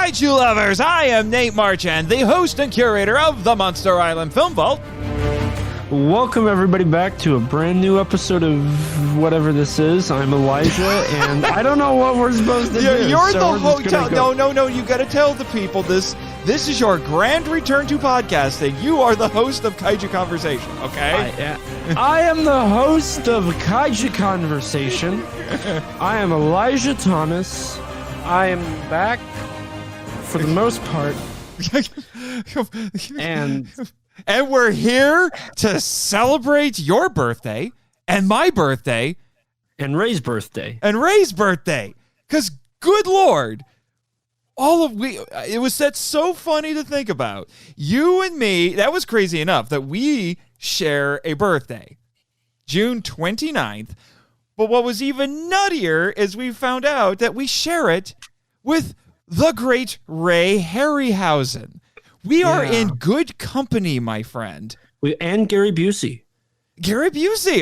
Kaiju lovers, I am Nate Marchand, the host and curator of the Monster Island Film Vault. Welcome everybody back to a brand new episode of whatever this is. I'm Elijah, and I don't know what we're supposed to do. You're so the host. No, you got to tell the people this. This is your grand return to podcasting. You are the host of Kaiju Conversation, okay? I am the host of Kaiju Conversation. I am Elijah Thomas. I am back for the most part. And we're here to celebrate your birthday and my birthday. And Ray's birthday. Because, good Lord, it was so funny to think about. You and me, that was crazy enough that we share a birthday, June 29th. But what was even nuttier is we found out that we share it with the great Ray Harryhausen. We are in good company, my friend. And Gary Busey.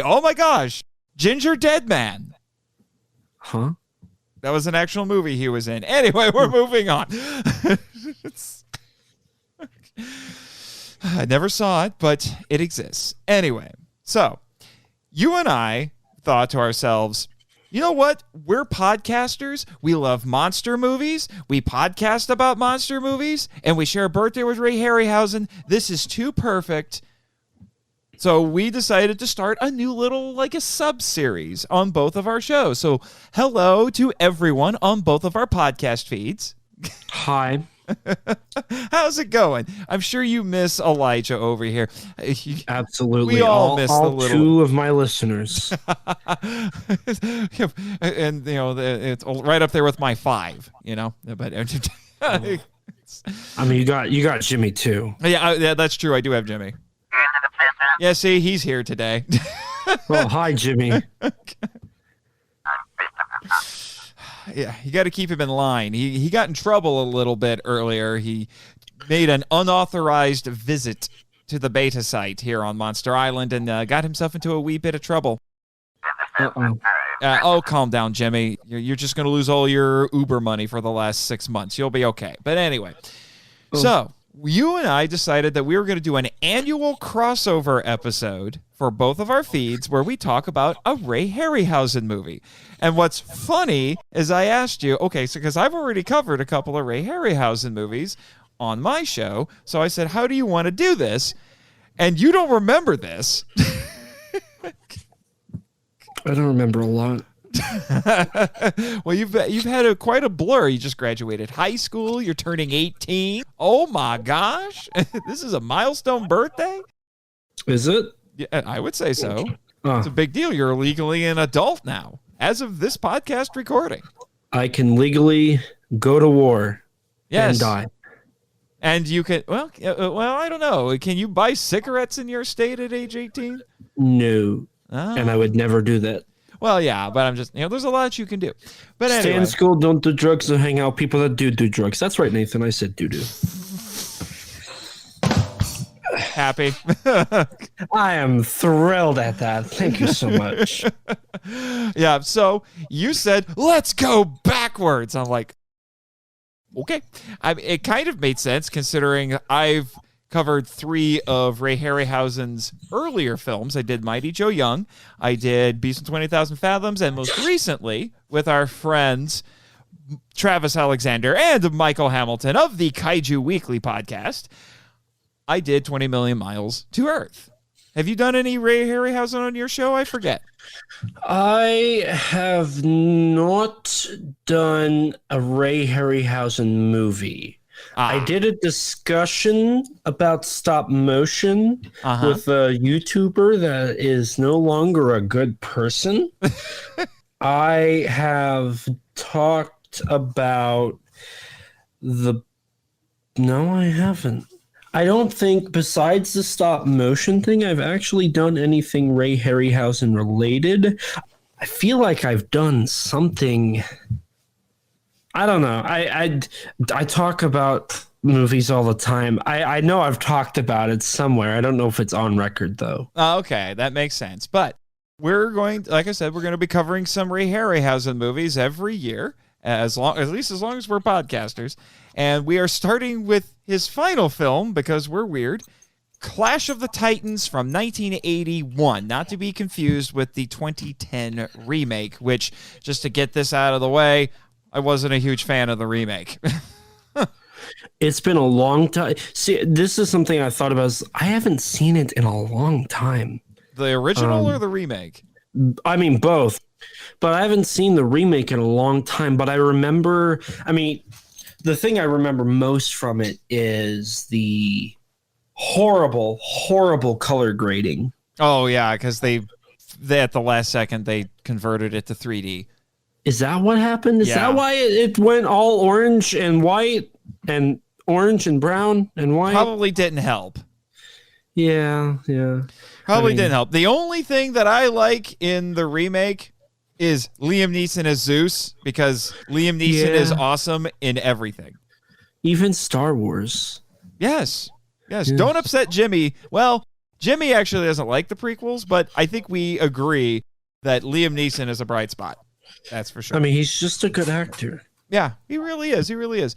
Oh my gosh. Ginger Dead Man. Huh? That was an actual movie he was in. Anyway, we're moving on. I never saw it, but it exists. Anyway, so you and I thought to ourselves, you know what? We're podcasters. We love monster movies. We podcast about monster movies, and we share a birthday with Ray Harryhausen. This is too perfect. So we decided to start a new little, a sub-series on both of our shows. So hello to everyone on both of our podcast feeds. Hi. How's it going? I'm sure you miss Elijah over here. Absolutely. We all miss the little... two of my listeners. And, it's right up there with my 5, But I mean, you got Jimmy, too. Yeah, that's true. I do have Jimmy. Yeah, see, he's here today. Well, hi, Jimmy. Yeah, you got to keep him in line. He got in trouble a little bit earlier. He made an unauthorized visit to the beta site here on Monster Island and got himself into a wee bit of trouble. Uh-oh. Calm down, Jimmy. You're just going to lose all your Uber money for the last 6 months. You'll be okay. But anyway, So you and I decided that we were going to do an annual crossover episode for both of our feeds where we talk about a Ray Harryhausen movie. And what's funny is I asked you, because I've already covered a couple of Ray Harryhausen movies on my show. So I said, how do you want to do this? And you don't remember this. I don't remember a lot. Well, you've had quite a blur. You just graduated high school. You're turning 18. Oh my gosh. This is a milestone birthday? Is it? Yeah, I would say so. It's a big deal. You're legally an adult now, as of this podcast recording. I can legally go to war and die. And you can, well, I don't know. Can you buy cigarettes in your state at age 18? No. Oh. And I would never do that. Well, yeah, but I'm just, there's a lot you can do. But anyway. Stay in school, don't do drugs, and hang out with people that do drugs. That's right, Nathan. I said do. Happy? I am thrilled at that. Thank you so much. Yeah, so you said, let's go backwards. I'm like, okay. It kind of made sense considering I've covered 3 of Ray Harryhausen's earlier films. I did Mighty Joe Young, I did Beast in 20,000 Fathoms, and most recently with our friends Travis Alexander and Michael Hamilton of the Kaiju Weekly podcast, I did 20 Million Miles to Earth. Have you done any Ray Harryhausen on your show? I forget. I have not done a Ray Harryhausen movie. I did a discussion about stop motion with a YouTuber that is no longer a good person. I have talked about No, I haven't. I don't think, besides the stop motion thing, I've actually done anything Ray Harryhausen related. I feel like I've done something... I don't know. I talk about movies all the time. I know I've talked about it somewhere. I don't know if it's on record, though. Okay, that makes sense. But we're going, like I said, we're going to be covering some Ray Harryhausen movies every year. at least as long as we're podcasters. And we are starting with his final film, because we're weird, Clash of the Titans from 1981, not to be confused with the 2010 remake, which, just to get this out of the way, I wasn't a huge fan of the remake. It's been a long time. See, this is something I thought about. I haven't seen it in a long time. The original or the remake? I mean, both. But I haven't seen the remake in a long time. But I remember, the thing I remember most from it is the horrible, horrible color grading. Oh, yeah, because they at the last second, they converted it to 3D. Is that what happened? Is that why it went all orange and white and orange and brown and white? Probably didn't help. Yeah. Probably didn't help. The only thing that I like in the remake is Liam Neeson as Zeus, because Liam Neeson is awesome in everything. Even Star Wars. Yes. Don't upset Jimmy. Well, Jimmy actually doesn't like the prequels, but I think we agree that Liam Neeson is a bright spot. That's for sure. He's just a good actor. Yeah, he really is.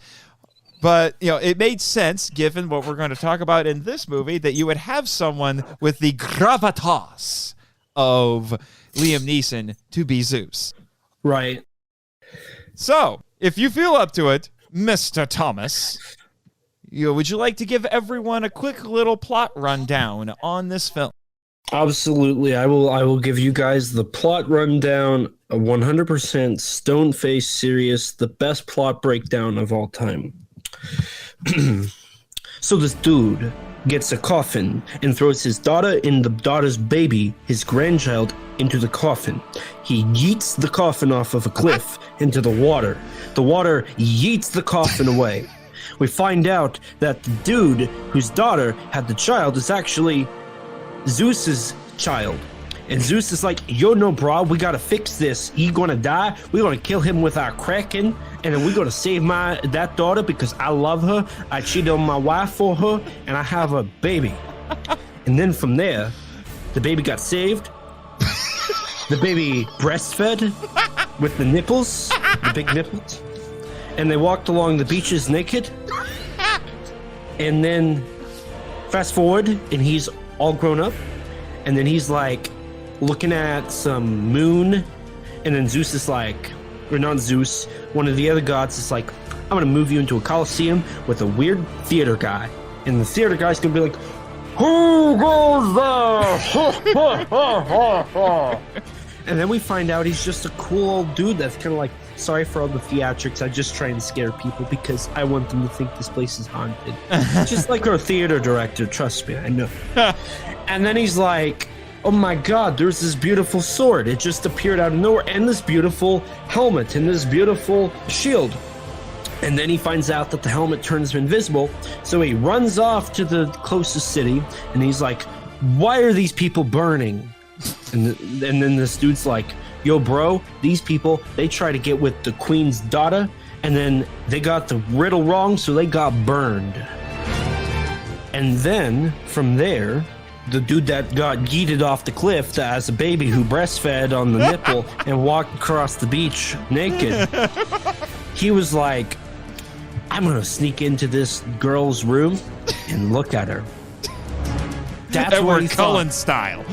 But, it made sense, given what we're going to talk about in this movie, that you would have someone with the gravitas of Liam Neeson to be Zeus. Right. So, if you feel up to it, Mr. Thomas, would you like to give everyone a quick little plot rundown on this film? Absolutely. I will give you guys the plot rundown, a 100% stone-faced serious, the best plot breakdown of all time. So this dude gets a coffin and throws his daughter and the daughter's baby, his grandchild, into the coffin. He yeets the coffin off of a cliff into the water. The water yeets the coffin away. We find out that the dude whose daughter had the child is actually Zeus's child. And Zeus is like, yo, no, bro, we gotta fix this. He gonna die. We're gonna kill him with our kraken, and then we're gonna save that daughter because I love her. I cheated on my wife for her, and I have a baby. And then from there, the baby got saved. The baby breastfed with the nipples, the big nipples. And they walked along the beaches naked. And then fast forward, and he's all grown up. And then he's like looking at some moon. And then Zeus is like, or not Zeus, one of the other gods is like, I'm going to move you into a coliseum with a weird theater guy. And the theater guy's going to be like, who goes there? And then we find out he's just a cool old dude that's kind of like, sorry for all the theatrics. I just try and scare people because I want them to think this place is haunted. Just like our theater director, trust me, I know. And then he's like, oh my god, there's this beautiful sword. It just appeared out of nowhere. And this beautiful helmet and this beautiful shield. And then he finds out that the helmet turns him invisible. So he runs off to the closest city and he's like, why are these people burning? And then this dude's like, yo, bro, these people, they try to get with the queen's daughter, and then they got the riddle wrong, so they got burned. And then, from there, the dude that got yeeted off the cliff that has a baby who breastfed on the nipple and walked across the beach naked, he was like, I'm going to sneak into this girl's room and look at her. That's Edward Cullen style.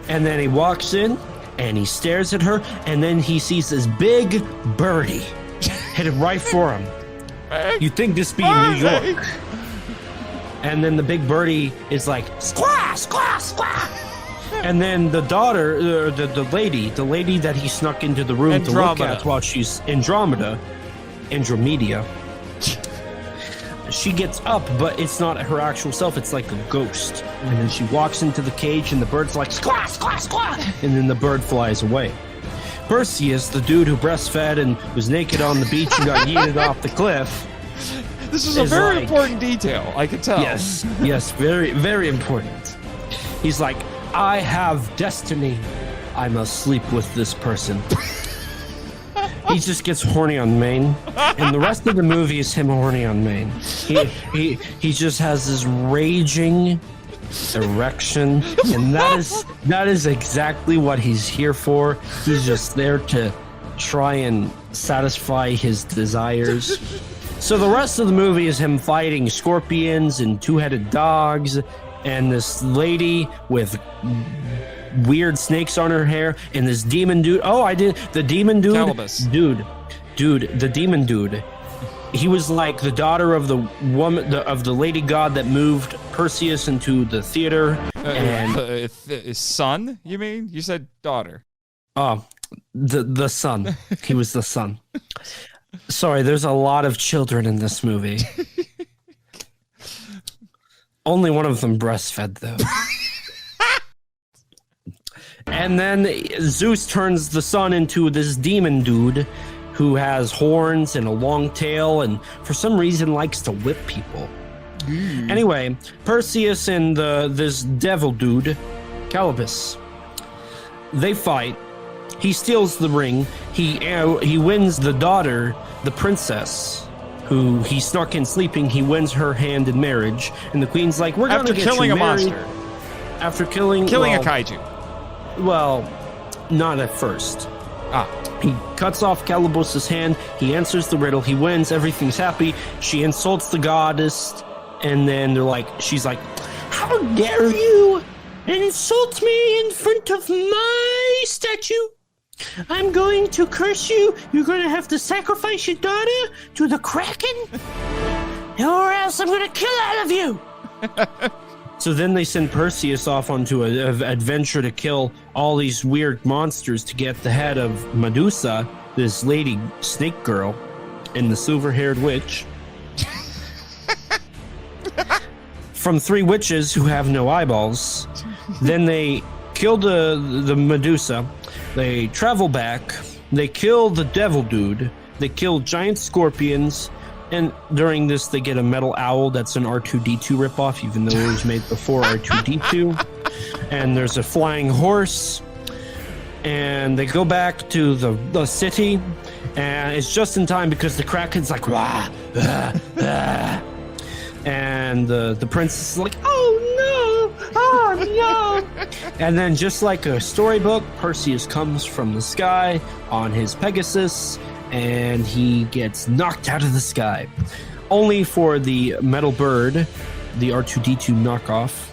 And then he walks in, and he stares at her, and then he sees this big birdie headed right for him. You'd think this be in New York. And then the big birdie is like, squaw, squaw, squaw. And then the daughter, the lady that he snuck into the room to look at while she's Andromeda, she gets up, but it's not her actual self. It's like a ghost. And then she walks into the cage, and the bird's like, squaw, squaw, squaw. And then the bird flies away. Perseus, the dude who breastfed and was naked on the beach and got yeeted off the cliff. This is a very important detail, I can tell. Yes, very, very important. He's like, I have destiny. I must sleep with this person. He just gets horny on Maine, and the rest of the movie is him horny on Maine. He just has this raging erection, and that is exactly what he's here for. He's just there to try and satisfy his desires. So the rest of the movie is him fighting scorpions and two-headed dogs and this lady with weird snakes on her hair and this demon dude. The demon dude. Calibus. Dude, the demon dude. He was like the daughter of the woman, of the lady god that moved Perseus into the theater. Son, you mean? You said daughter. Oh, the son. He was the son. Sorry, there's a lot of children in this movie. Only one of them breastfed, though. And then Zeus turns the son into this demon dude who has horns and a long tail and for some reason likes to whip people. Anyway, Perseus and this devil dude, Calibus, they fight. He steals the ring. He wins the daughter, the princess, who he snuck in sleeping. He wins her hand in marriage, and the queen's like, "We're gonna get you married." Monster. After killing a kaiju. Well, not at first. He cuts off Calibus's hand. He answers the riddle. He wins. Everything's happy. She insults the goddess, and then she's like, "How dare you insult me in front of my statue? I'm going to curse you. You're going to have to sacrifice your daughter to the Kraken, or else I'm going to kill all of you." So then they send Perseus off onto an adventure to kill all these weird monsters to get the head of Medusa, this lady snake girl, and the silver-haired witch. From 3 witches who have no eyeballs. Then they kill the Medusa. They travel back. They kill the devil dude. They kill giant scorpions. And during this, they get a metal owl that's an R2-D2 ripoff, even though it was made before R2-D2. And there's a flying horse. And they go back to the city. And it's just in time because the Kraken's like, "Wah, ah, ah." And the princess is like, "Oh no! And then just like a storybook, Perseus comes from the sky on his Pegasus, and he gets knocked out of the sky. Only for the metal bird, the R2-D2 knockoff,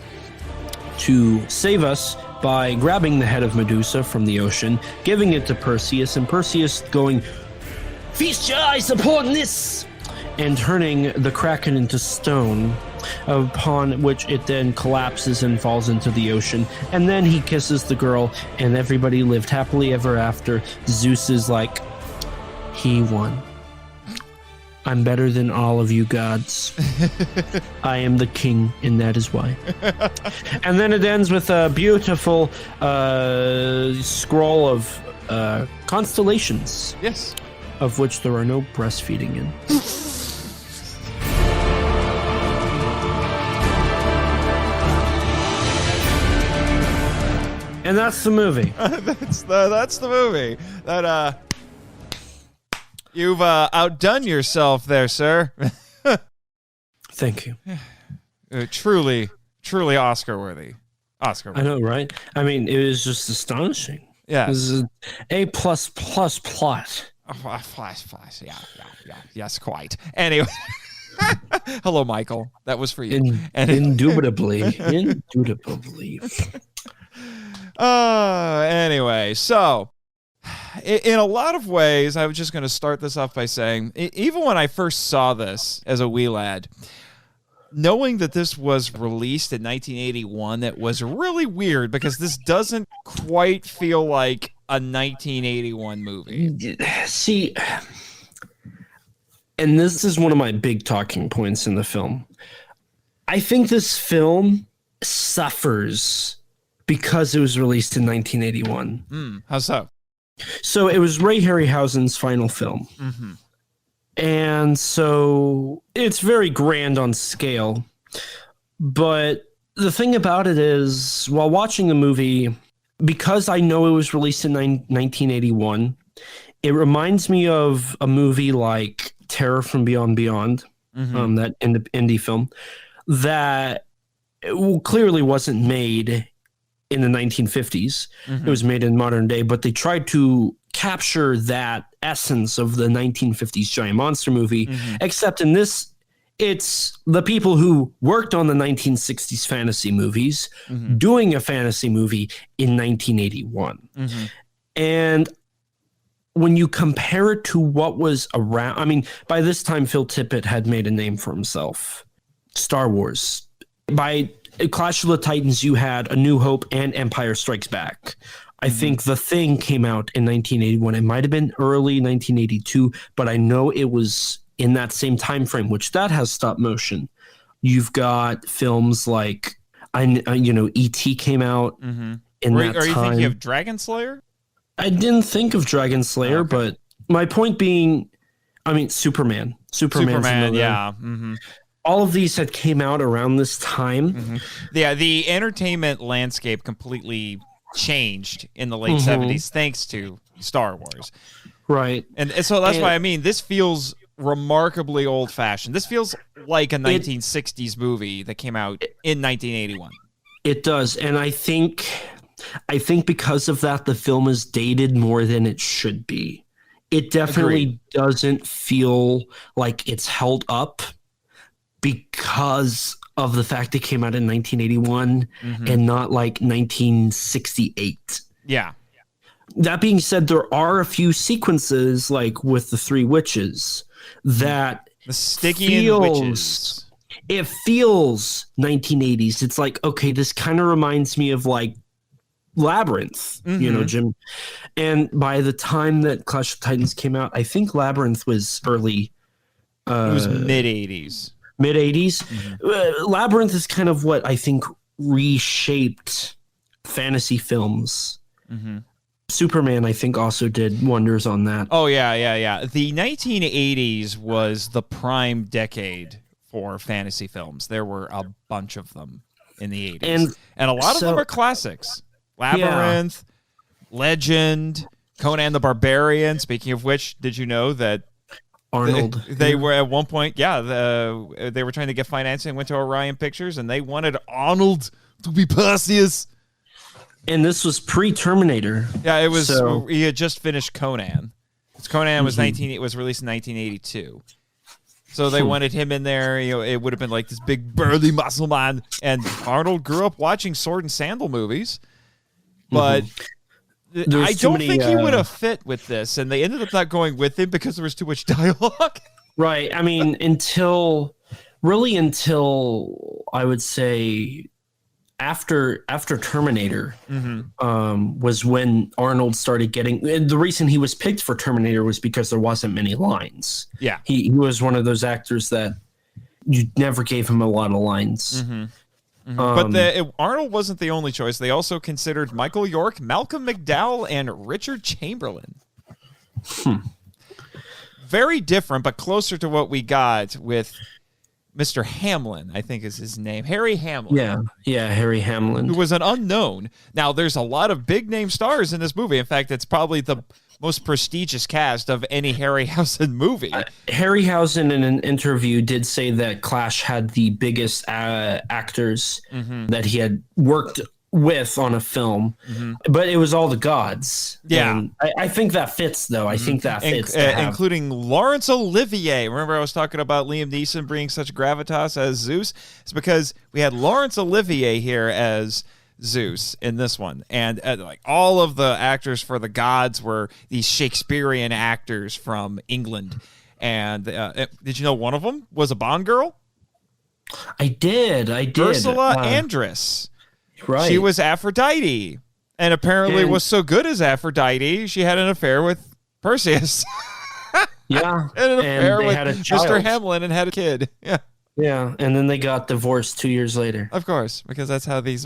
to save us by grabbing the head of Medusa from the ocean, giving it to Perseus, and Perseus going, "Feast your eyes upon this!" and turning the Kraken into stone, upon which it then collapses and falls into the ocean. And then he kisses the girl, and everybody lived happily ever after. Zeus is like, "He won. I'm better than all of you gods. I am the king, and that is why." And then it ends with a beautiful scroll of constellations. Yes. Of which there are no breastfeeding in. And that's the movie. that's the movie. That you've outdone yourself there, sir. Thank you. Truly Oscar worthy. I know, right? I mean, it was just astonishing. Yeah. This is an A++ plot. Yeah. Yes, quite. Anyway. Hello, Michael. That was for you. Indubitably. Anyway, so in a lot of ways, I was just going to start this off by saying, even when I first saw this as a wee lad, knowing that this was released in 1981, it was really weird because this doesn't quite feel like a 1981 movie. See, and this is one of my big talking points in the film. I think this film suffers because it was released in 1981. How so? So it was Ray Harryhausen's final film. Mm-hmm. And so it's very grand on scale. But the thing about it is, while watching the movie, because I know it was released in 1981, it reminds me of a movie like Terror from Beyond, that indie film, that clearly wasn't made in the 1950s. It was made in modern day, but they tried to capture that essence of the 1950s giant monster movie, except in this, it's the people who worked on the 1960s fantasy movies doing a fantasy movie in 1981. And when you compare it to what was around, I mean, by this time, Phil Tippett had made a name for himself. Star Wars. By Clash of the Titans, you had A New Hope and Empire Strikes Back. I think The Thing came out in 1981. It might have been early 1982, but I know it was in that same time frame, which that has stop motion. You've got films like, E.T. came out in that time. Are you thinking of Dragon Slayer? I didn't think of Dragon Slayer, but my point being, I mean, Superman, yeah. All of these had came out around this time. Yeah, the entertainment landscape completely changed in the late 70s thanks to Star Wars. Right. And so that's why I mean, this feels remarkably old-fashioned. This feels like a 1960s movie that came out in 1981. It does, and I think because of that, the film is dated more than it should be. It definitely doesn't feel like it's held up because of the fact it came out in 1981 and not like 1968. Yeah. That being said, there are a few sequences, like with the three witches, that the Stygian witches. It feels 1980s. It's like, okay, this kind of reminds me of like Labyrinth, Jim. And by the time that Clash of Titans came out, I think Labyrinth was early. It was mid-80s. Mid-80s. Labyrinth is kind of what I think reshaped fantasy films. Superman, I think, also did wonders on that. Oh, yeah. The 1980s was the prime decade for fantasy films. There were a bunch of them in the 80s. And a lot of them are classics. Labyrinth, Legend, Conan the Barbarian. Speaking of which, did you know that Arnold? They were at one point, they were trying to get financing, went to Orion Pictures, and they wanted Arnold to be Perseus. And this was pre-Terminator. Yeah, it was. So. He had just finished Conan. Conan was It was released in 1982. So they wanted him in there. It would have been like this big burly muscle man. And Arnold grew up watching sword and sandal movies, but I don't think he would have fit with this. And they ended up not going with him because there was too much dialogue. Right. I mean, until I would say after Terminator was when Arnold started getting. The reason he was picked for Terminator was because there wasn't many lines. Yeah, he was one of those actors that you never gave him a lot of lines. But Arnold wasn't the only choice. They also considered Michael York, Malcolm McDowell, and Richard Chamberlain. Very different, but closer to what we got with Mr. Hamlin, I think is his name. Harry Hamlin. Yeah, Harry Hamlin. Who was an unknown. Now, there's a lot of big-name stars in this movie. In fact, it's probably the most prestigious cast of any Harryhausen movie. Harryhausen, in an interview, did say that Clash had the biggest actors that he had worked with on a film, but it was all the gods. Yeah. And I think that fits, though. I think that fits. Including Laurence Olivier. Remember I was talking about Liam Neeson bringing such gravitas as Zeus? It's because we had Laurence Olivier here as Zeus in this one. And like all of the actors for the gods were these Shakespearean actors from England. And did you know one of them was a Bond girl? I did. Ursula Andress. Right. She was Aphrodite, and apparently was so good as Aphrodite, she had an affair with Perseus. Yeah. And an affair with Mr. Hamlin and had a kid. Yeah. Yeah, and then they got divorced 2 years later. Of course, because that's how these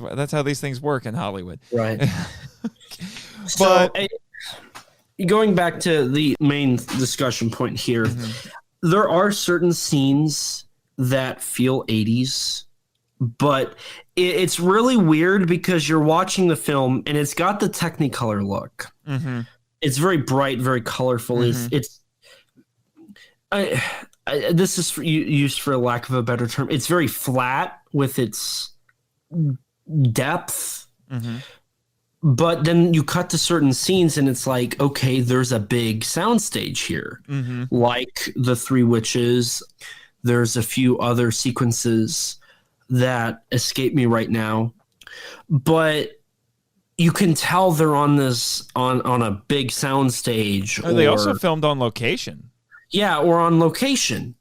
things work in Hollywood. Right. But going back to the main discussion point here, there are certain scenes that feel 80s, but it's really weird because you're watching the film and it's got the Technicolor look. It's very bright, very colorful. This is used for lack of a better term. It's very flat with its depth, But then you cut to certain scenes and it's like, okay, there's a big soundstage here. Like the Three Witches. There's a few other sequences that escape me right now. But you can tell they're on this on a big soundstage. Oh, they also filmed on location. Yeah, or on location.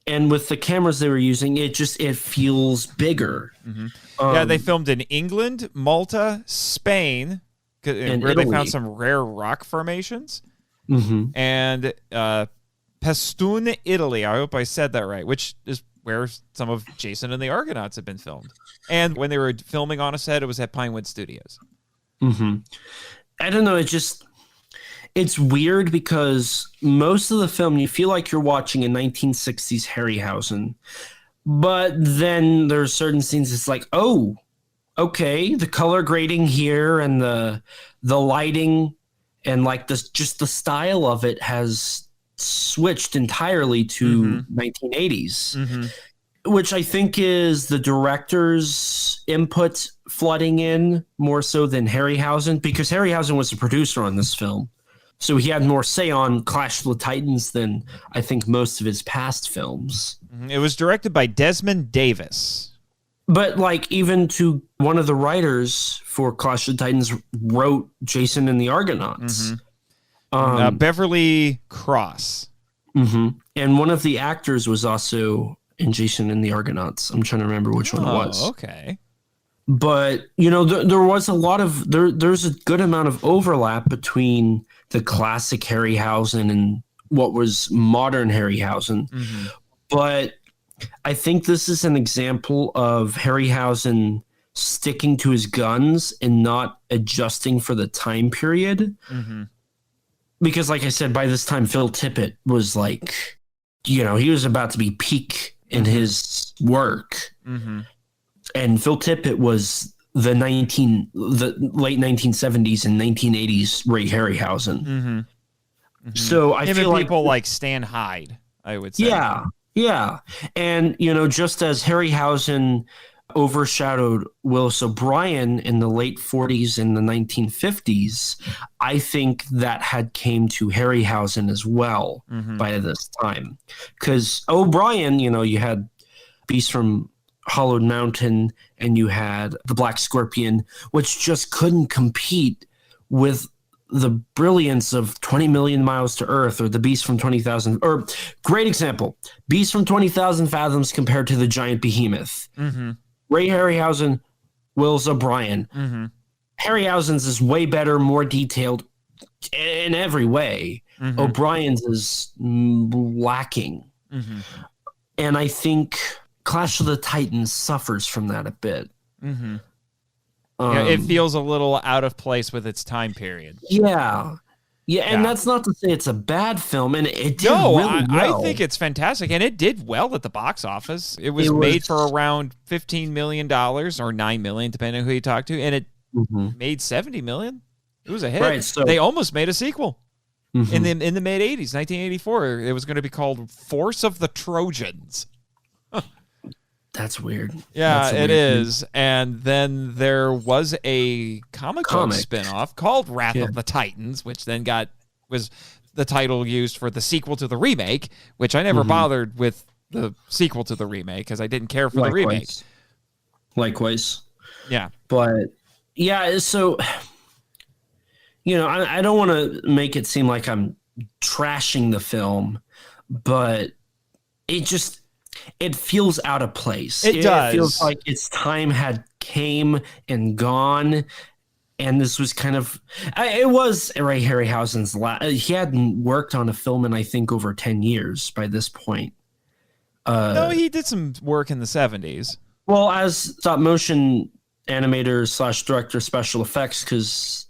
And with the cameras they were using, it feels bigger. Yeah, they filmed in England, Malta, Spain, where Italy. they found some rare rock formations, and Pastoon, Italy. I hope I said that right, which is where some of Jason and the Argonauts have been filmed. And when they were filming on a set, it was at Pinewood Studios. I don't know. It's weird because most of the film, you feel like you're watching a 1960s Harryhausen. But then there's certain scenes it's like, oh, okay, the color grading here and the lighting and like just the style of it has switched entirely to 1980s, which I think is the director's input flooding in more so than Harryhausen, because Harryhausen was the producer on this film. So he had more say on Clash of the Titans than I think most of his past films. It was directed by Desmond Davis. But like even to one of the writers for Clash of the Titans wrote Jason and the Argonauts. Beverly Cross. And one of the actors was also in Jason and the Argonauts. I'm trying to remember which one it was. Okay. But, there was a lot of, there's a good amount of overlap between the classic Harryhausen and what was modern Harryhausen. But I think this is an example of Harryhausen sticking to his guns and not adjusting for the time period. Because like I said, by this time, Phil Tippett was like, he was about to be peak in his work. And Phil Tippett was the late 1970s and 1980s Ray Harryhausen. So I feel like people like Stan Hyde, I would say. Yeah. And, just as Harryhausen overshadowed Willis O'Brien in the late 40s and the 1950s, I think that had came to Harryhausen as well by this time. Because O'Brien, you had Beast from Hollowed Mountain and you had The Black Scorpion, which just couldn't compete with the brilliance of 20 Million Miles to Earth or The Beast from 20,000, or great example, Beast from 20,000 Fathoms compared to The Giant Behemoth. Ray Harryhausen, Willis O'Brien. Harryhausen's is way better, more detailed in every way. O'Brien's is lacking. And I think Clash of the Titans suffers from that a bit. It feels a little out of place with its time period. Yeah, and that's not to say it's a bad film, and it did really well. I think it's fantastic, and it did well at the box office. It was made for around $15 million or $9 million, depending on who you talk to, and it made $70 million. It was a hit. Right, so they almost made a sequel in the mid 80s, 1984. It was going to be called Force of the Trojans. That's weird. Yeah, it is. And then there was a comic book spinoff called Wrath of the Titans, which then was the title used for the sequel to the remake, which I never bothered with the sequel to the remake because I didn't care for the remake. Likewise. Yeah. But yeah, so I don't want to make it seem like I'm trashing the film, but it feels out of place. It does. It feels like its time had came and gone, and this was kind of... It was Ray Harryhausen's last... He hadn't worked on a film in, I think, over 10 years by this point. No, he did some work in the 70s. Well, as stop-motion animator / director special effects, because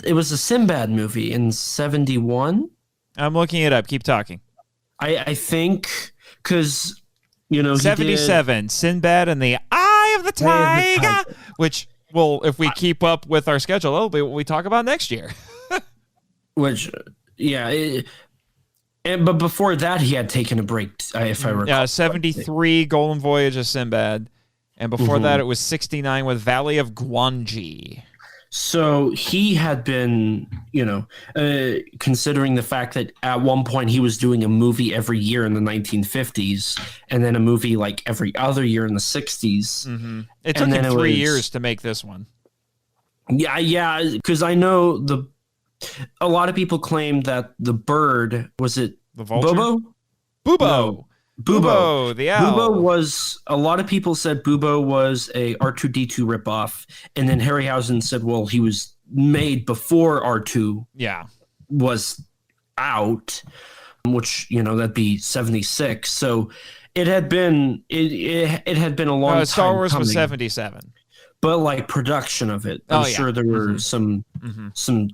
it was a Sinbad movie in 71. I'm looking it up. Keep talking. I think... Because, 77, Sinbad and the Eye of the Tiger, which, well, if we keep up with our schedule, that'll be what we talk about next year. But before that, he had taken a break, if I recall. Yeah, 73, Golden Voyage of Sinbad. And before that, it was 69 with Valley of Gwangi. So he had been, considering the fact that at one point he was doing a movie every year in the 1950s, and then a movie like every other year in the 60s. Mm-hmm. It took him 3 years to make this one. Yeah, because I know a lot of people claim that the bird, was it the vulture? Bobo? Bubo. No. Bubo, the owl. Bubo was, a lot of people said Bubo was a R2-D2 ripoff, and then Harryhausen said, well, he was made before R2 was out, which, that'd be 76. So it had been it had been a long time Star Wars coming, was 77. But like production of it, I'm sure there were some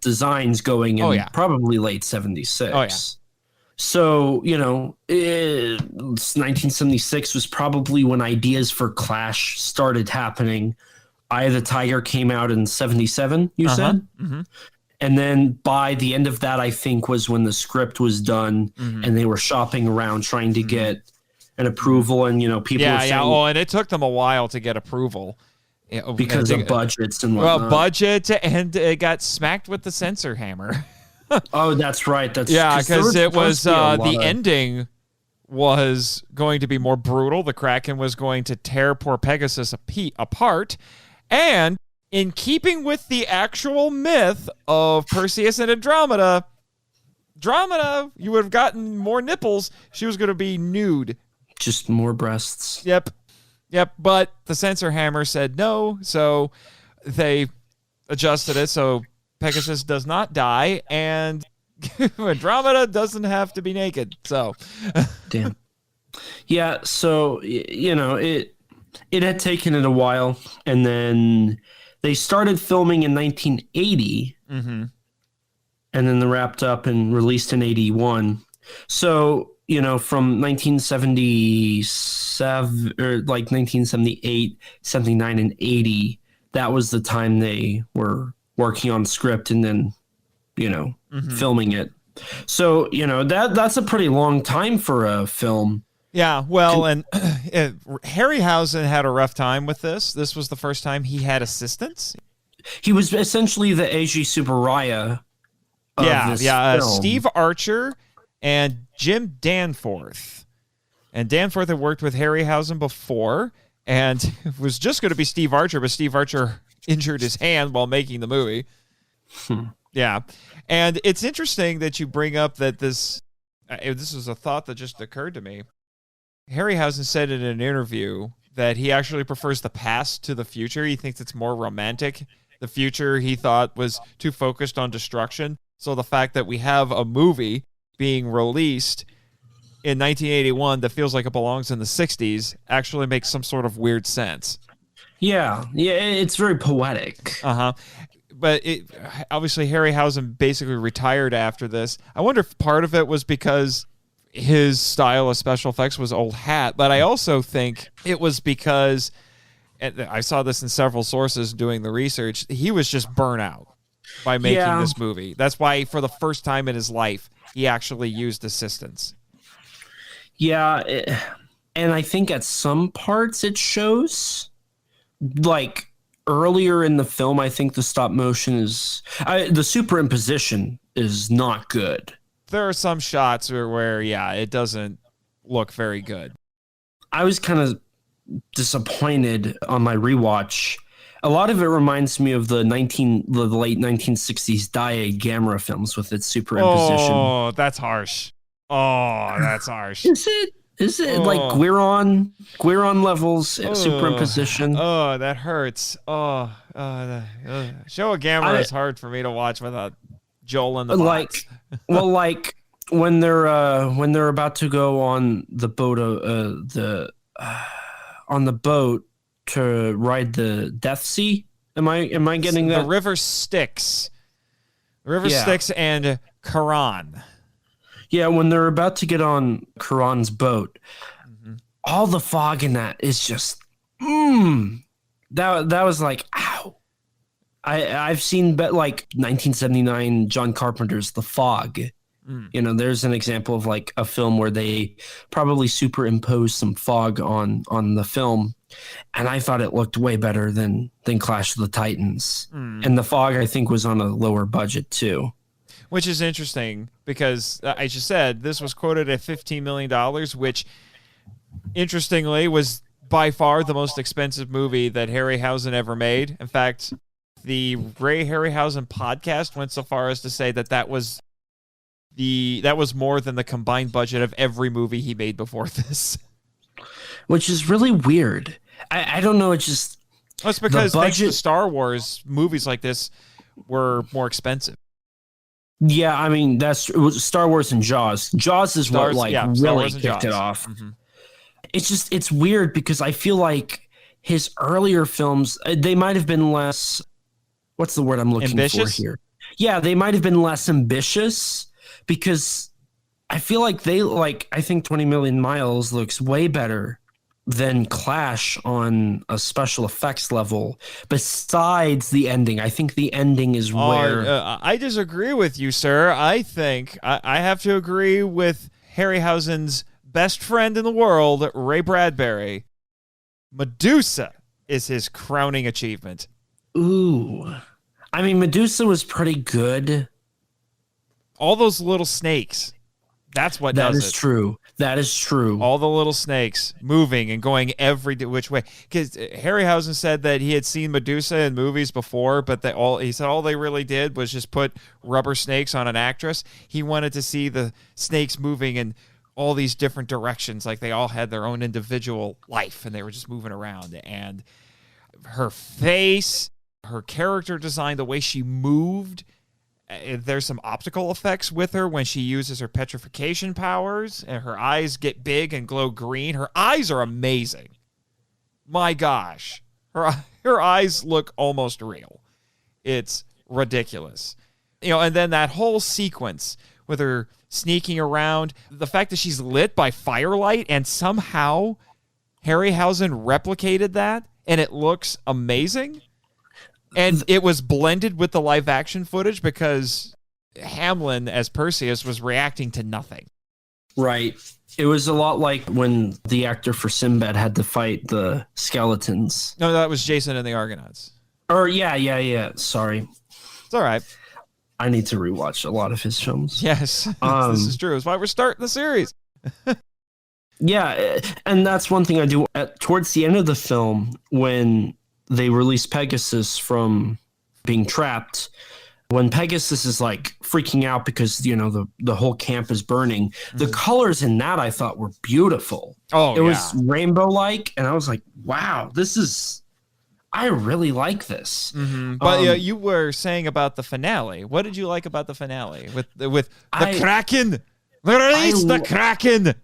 designs going in probably late 76. Oh yeah. So, 1976 was probably when ideas for Clash started happening. Eye of the Tiger came out in 77, you said? Mm-hmm. And then by the end of that, I think, was when the script was done and they were shopping around trying to get an approval. And, people were saying... Yeah, and it took them a while to get approval. Because of budgets and whatnot. Well, budget, and it got smacked with the censor hammer. Oh, that's right. Because it was the ending was going to be more brutal. The Kraken was going to tear poor Pegasus apart. And in keeping with the actual myth of Perseus and Andromeda, you would have gotten more nipples. She was going to be nude. Just more breasts. Yep. But the censor hammer said no, so they adjusted it so Pegasus does not die, and Andromeda doesn't have to be naked. So, damn. Yeah. So it had taken it a while, and then they started filming in 1980, and then they wrapped up and released in 81. So from 1977 or like 1978, 79, and 80, that was the time they were working on script and then, filming it. So, that's a pretty long time for a film. Yeah, well, and Harryhausen had a rough time with this. This was the first time he had assistants. He was essentially the Eiji Tsuburaya of this film. Steve Archer and Jim Danforth. And Danforth had worked with Harryhausen before and was just going to be Steve Archer, but Steve Archer injured his hand while making the movie. Yeah. And it's interesting that you bring up that this was a thought that just occurred to me. Harryhausen said in an interview that he actually prefers the past to the future. He thinks it's more romantic. The future, he thought, was too focused on destruction. So the fact that we have a movie being released in 1981 that feels like it belongs in the 60s actually makes some sort of weird sense. Yeah, it's very poetic. But obviously Harryhausen basically retired after this. I wonder if part of it was because his style of special effects was old hat, but I also think it was because, and I saw this in several sources doing the research, he was just burnt out by making this movie. That's why for the first time in his life, he actually used assistants. Yeah, and I think at some parts it shows. Like earlier in the film, I think the stop motion is... the superimposition is not good. There are some shots where it doesn't look very good. I was kind of disappointed on my rewatch. A lot of it reminds me of the late 1960s Daiei Gamera films with its superimposition. Oh, that's harsh. Oh, that's harsh. Is it like Guiron levels superimposition? Oh, that hurts. Show a Gamera is hard for me to watch without Joel in the box. Like when they're about to go on the boat, on the boat to ride the Death Sea. Am I getting that? The River Styx. Styx and Charon. Yeah, when they're about to get on Charon's boat, all the fog in that is just that was like, ow. I've seen like 1979 John Carpenter's The Fog, There's an example of like a film where they probably superimposed some fog on the film, and I thought it looked way better than Clash of the Titans. And the fog, I think, was on a lower budget too. Which is interesting because I just said this was quoted at $15 million, which interestingly was by far the most expensive movie that Harryhausen ever made. In fact, the Ray Harryhausen podcast went so far as to say that was more than the combined budget of every movie he made before this. Which is really weird. I don't know. It's just... Well, it's because thanks to Star Wars, movies like this were more expensive. Yeah, I mean, that's Star Wars and Jaws. Jaws is what really kicked it off. Mm-hmm. It's weird because I feel like his earlier films, they might have been less... What's the word I'm looking ambitious? For here? Yeah, they might have been less ambitious because I feel like I think 20 Million Miles looks way better than Clash on a special effects level. Besides the ending, I think the ending is where... I disagree with you, sir. I think I have to agree with Harryhausen's best friend in the world, Ray Bradbury. Medusa is his crowning achievement. Ooh. I mean, Medusa was pretty good. All those little snakes. That's what does it. That is true. That is true. All the little snakes moving and going every which way. Because Harryhausen said that he had seen Medusa in movies before, but he said all they really did was just put rubber snakes on an actress. He wanted to see the snakes moving in all these different directions, like they all had their own individual life, and they were just moving around. And her face, her character design, the way she moved. There's some optical effects with her when she uses her petrification powers, and her eyes get big and glow green. Her eyes are amazing. My gosh. Her eyes look almost real. It's ridiculous. And then that whole sequence with her sneaking around, the fact that she's lit by firelight, and somehow Harryhausen replicated that, and it looks amazing. And it was blended with the live action footage because Hamlin, as Perseus, was reacting to nothing. Right. It was a lot like when the actor for Sinbad had to fight the skeletons. No, that was Jason and the Argonauts. Yeah. Sorry. It's all right. I need to rewatch a lot of his films. Yes, this is true. That's why we're starting the series. Yeah, and that's one thing I do. Towards the end of the film, when they release Pegasus from being trapped, when Pegasus is like freaking out because the whole camp is burning, the colors in that I thought were beautiful. It was rainbow like, and I was like, wow, I really like this. Mm-hmm. But you were saying about the finale. What did you like about the finale with the Kraken? Release the Kraken.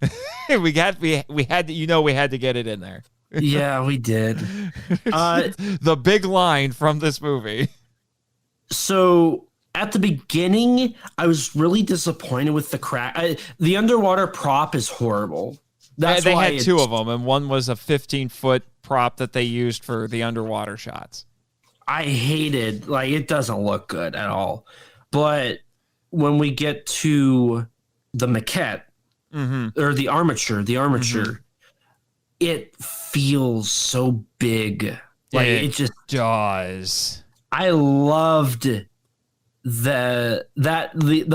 we had to get it in there. Yeah, we did. The big line from this movie. So at the beginning, I was really disappointed with the crack. The underwater prop is horrible. They had two of them, and one was a 15-foot prop that they used for the underwater shots. I hated, it doesn't look good at all. But when we get to the maquette, or the armature, it feels so big. It just does. I loved the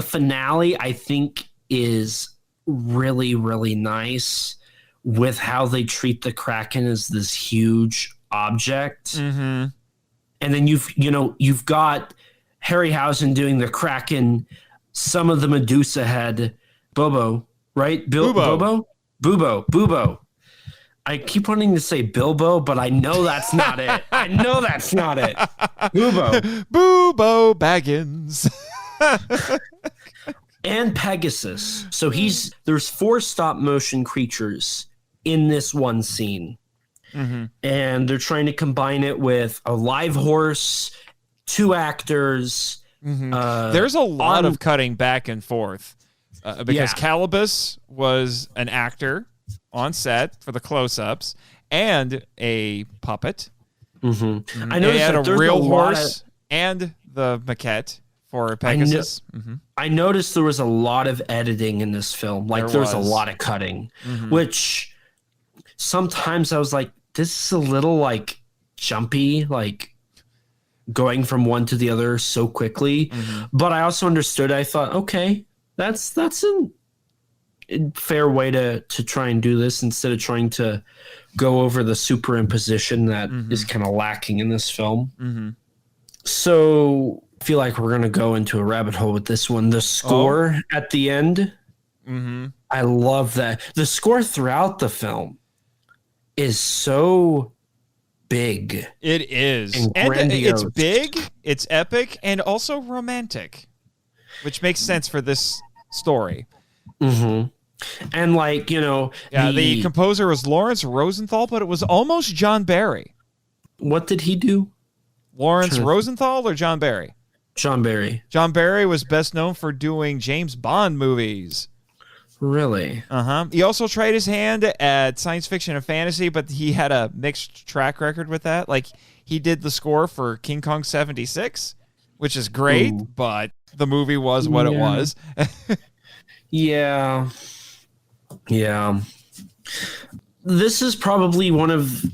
finale. I think is really, really nice with how they treat the Kraken as this huge object. Mm-hmm. And then you've got Harryhausen doing the Kraken, some of the Medusa head, Bobo, right? Bubo. I keep wanting to say Bilbo, but I know that's not it. Boobo Baggins. And Pegasus. So there's 4 stop motion creatures in this one scene. Mm-hmm. And they're trying to combine it with a live horse, 2 actors. Mm-hmm. There's a lot of cutting back and forth because Calibus was an actor on set for the close-ups and a puppet. Mm-hmm. I know they had a real horse and the maquette for Pegasus. I noticed there was a lot of editing in this film. Like there was a lot of cutting, which sometimes I was like, this is a little like jumpy, like going from one to the other so quickly. But I also understood. I thought, okay, that's a fair way to try and do this instead of trying to go over the superimposition that is kind of lacking in this film. So I feel like we're going to go into a rabbit hole with this one. The score at the end, I love that. The score throughout the film is so big. It is. And it's big, it's epic, and also romantic, which makes sense for this story. And like, the composer was Lawrence Rosenthal, but it was almost John Barry. What did he do? Lawrence Rosenthal or John Barry? John Barry. John Barry was best known for doing James Bond movies. Really? He also tried his hand at science fiction and fantasy, but he had a mixed track record with that. Like, he did the score for King Kong 76, which is great, but the movie was what it was. Yeah. This is probably one of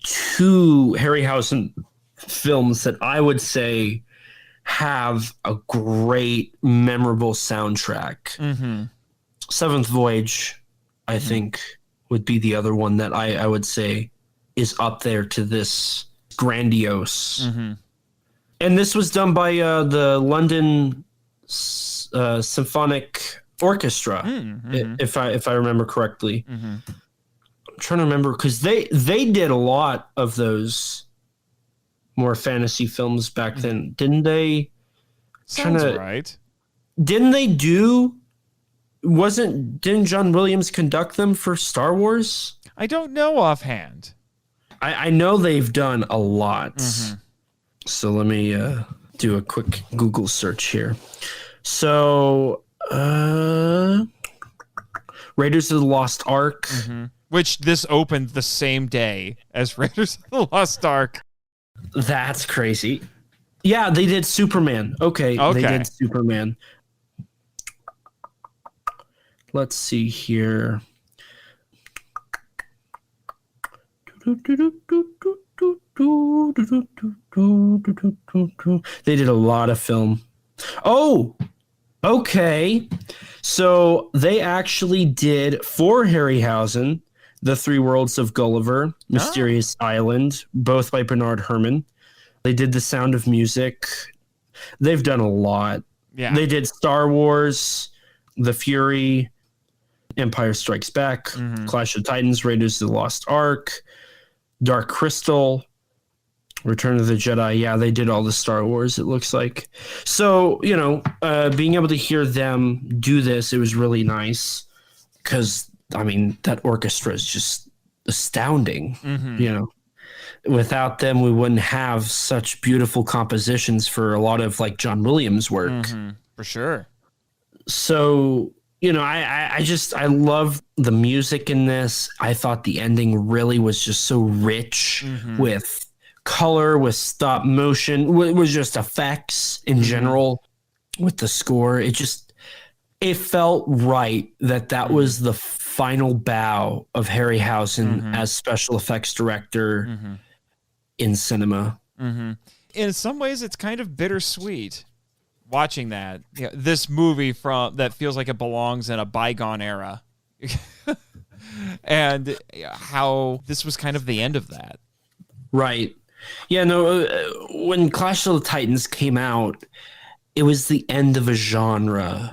two Harryhausen films that I would say have a great, memorable soundtrack. Seventh Voyage, I think, would be the other one that I would say is up there to this grandiose. And this was done by the London Symphonic Orchestra, if I remember correctly. I'm trying to remember because they did a lot of those more fantasy films back then, didn't they? Sounds right. Didn't they do? Didn't John Williams conduct them for Star Wars? I don't know offhand. I know they've done a lot. So let me do a quick Google search here. So, Raiders of the Lost Ark. Which this opened the same day as Raiders of the Lost Ark. That's crazy. Yeah, they did Superman. Okay. They did Superman. Let's see here. They did a lot of film. Oh, okay. So they actually did for Harryhausen, The Three Worlds of Gulliver, Mysterious Island, both by Bernard Herrmann. They did The Sound of Music. They've done a lot. Yeah. They did Star Wars, The Fury, Empire Strikes Back, Clash of Titans, Raiders of the Lost Ark, Dark Crystal, Return of the Jedi. Yeah, they did all the Star Wars, it looks like. So, being able to hear them do this, it was really nice because, I mean, that orchestra is just astounding, Without them, we wouldn't have such beautiful compositions for a lot of, like, John Williams' work. For sure. So, I love the music in this. I thought the ending really was just so rich with color, with stop motion, it was just effects in general with the score. It felt right that was the final bow of Harryhausen as special effects director in cinema. In some ways, it's kind of bittersweet watching that. This movie that feels like it belongs in a bygone era. And how this was kind of the end of that. Right. Yeah, no, when Clash of the Titans came out, it was the end of a genre.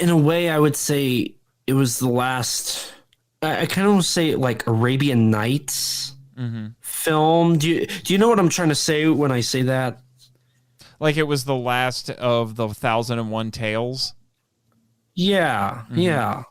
In a way, I would say it was the last, I kind of want to say like Arabian Nights film. Do you know what I'm trying to say when I say that? Like it was the last of the 1001 Tales? Yeah, yeah.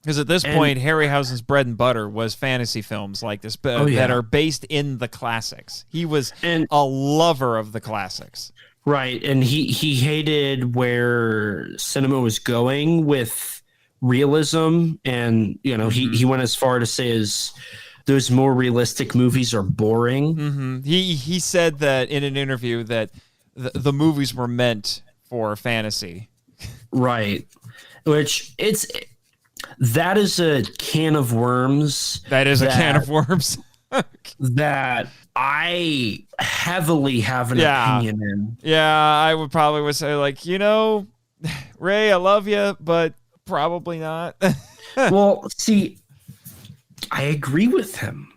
Because at this point, Harryhausen's bread and butter was fantasy films like this that are based in the classics. He was a lover of the classics. Right, and he hated where cinema was going with realism, and he went as far to say as those more realistic movies are boring. He said that in an interview that the movies were meant for fantasy. Right. Which that is a can of worms. That is a can of worms. That I heavily have an opinion in. Yeah, I would say like, Ray, I love you, but probably not. Well, see, I agree with him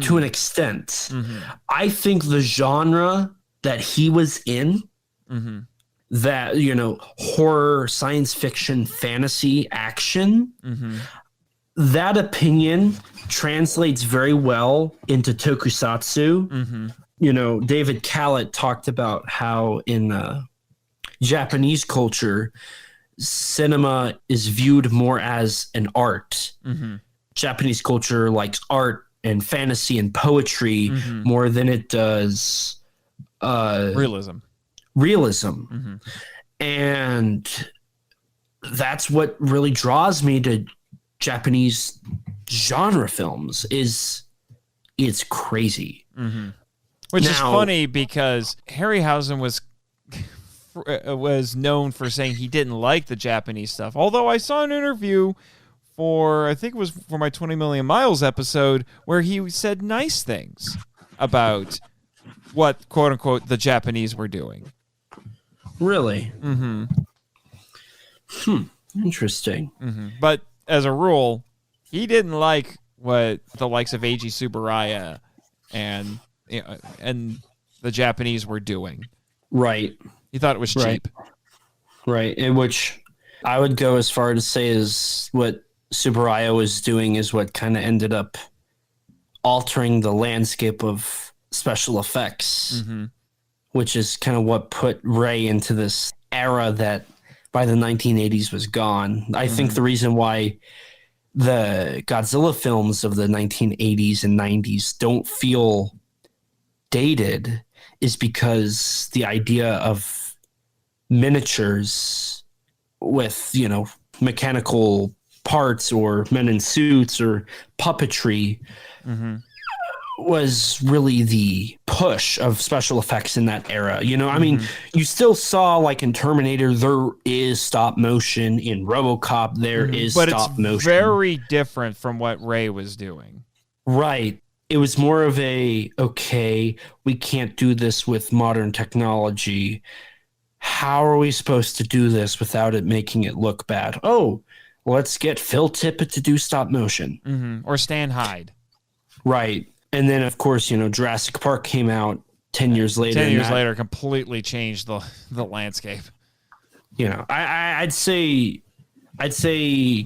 to an extent. Mm-hmm. I think the genre that he was in, that, horror, science fiction, fantasy, action, that opinion translates very well into tokusatsu. David Callett talked about how in Japanese culture, cinema is viewed more as an art. Japanese culture likes art and fantasy and poetry more than it does realism. And that's what really draws me to Japanese genre films. It's crazy. Which is funny because Harryhausen was known for saying he didn't like the Japanese stuff. Although I saw an interview I think it was for my 20 Million Miles episode, where he said nice things about what, quote unquote, the Japanese were doing. Really? Interesting. But as a rule, he didn't like what the likes of Eiji Tsuburaya and the Japanese were doing. Right. He thought it was cheap. Right. In which I would go as far to say is what Tsuburaya was doing is what kind of ended up altering the landscape of special effects, which is kind of what put Ray into this era that by the 1980s was gone. I think the reason why the Godzilla films of the 1980s and 90s don't feel dated is because the idea of miniatures with, mechanical parts or men in suits or puppetry was really the push of special effects in that era. I mean, you still saw, like in Terminator, there is stop motion. In RoboCop, there is stop motion. But it's very different from what Ray was doing. Right. It was more of okay, we can't do this with modern technology. How are we supposed to do this without it making it look bad? Oh, let's get Phil Tippett to do stop motion. Or Stan Hyde. Right. And then, of course, Jurassic Park came out 10 years later. 10 years later completely changed the landscape. I'd say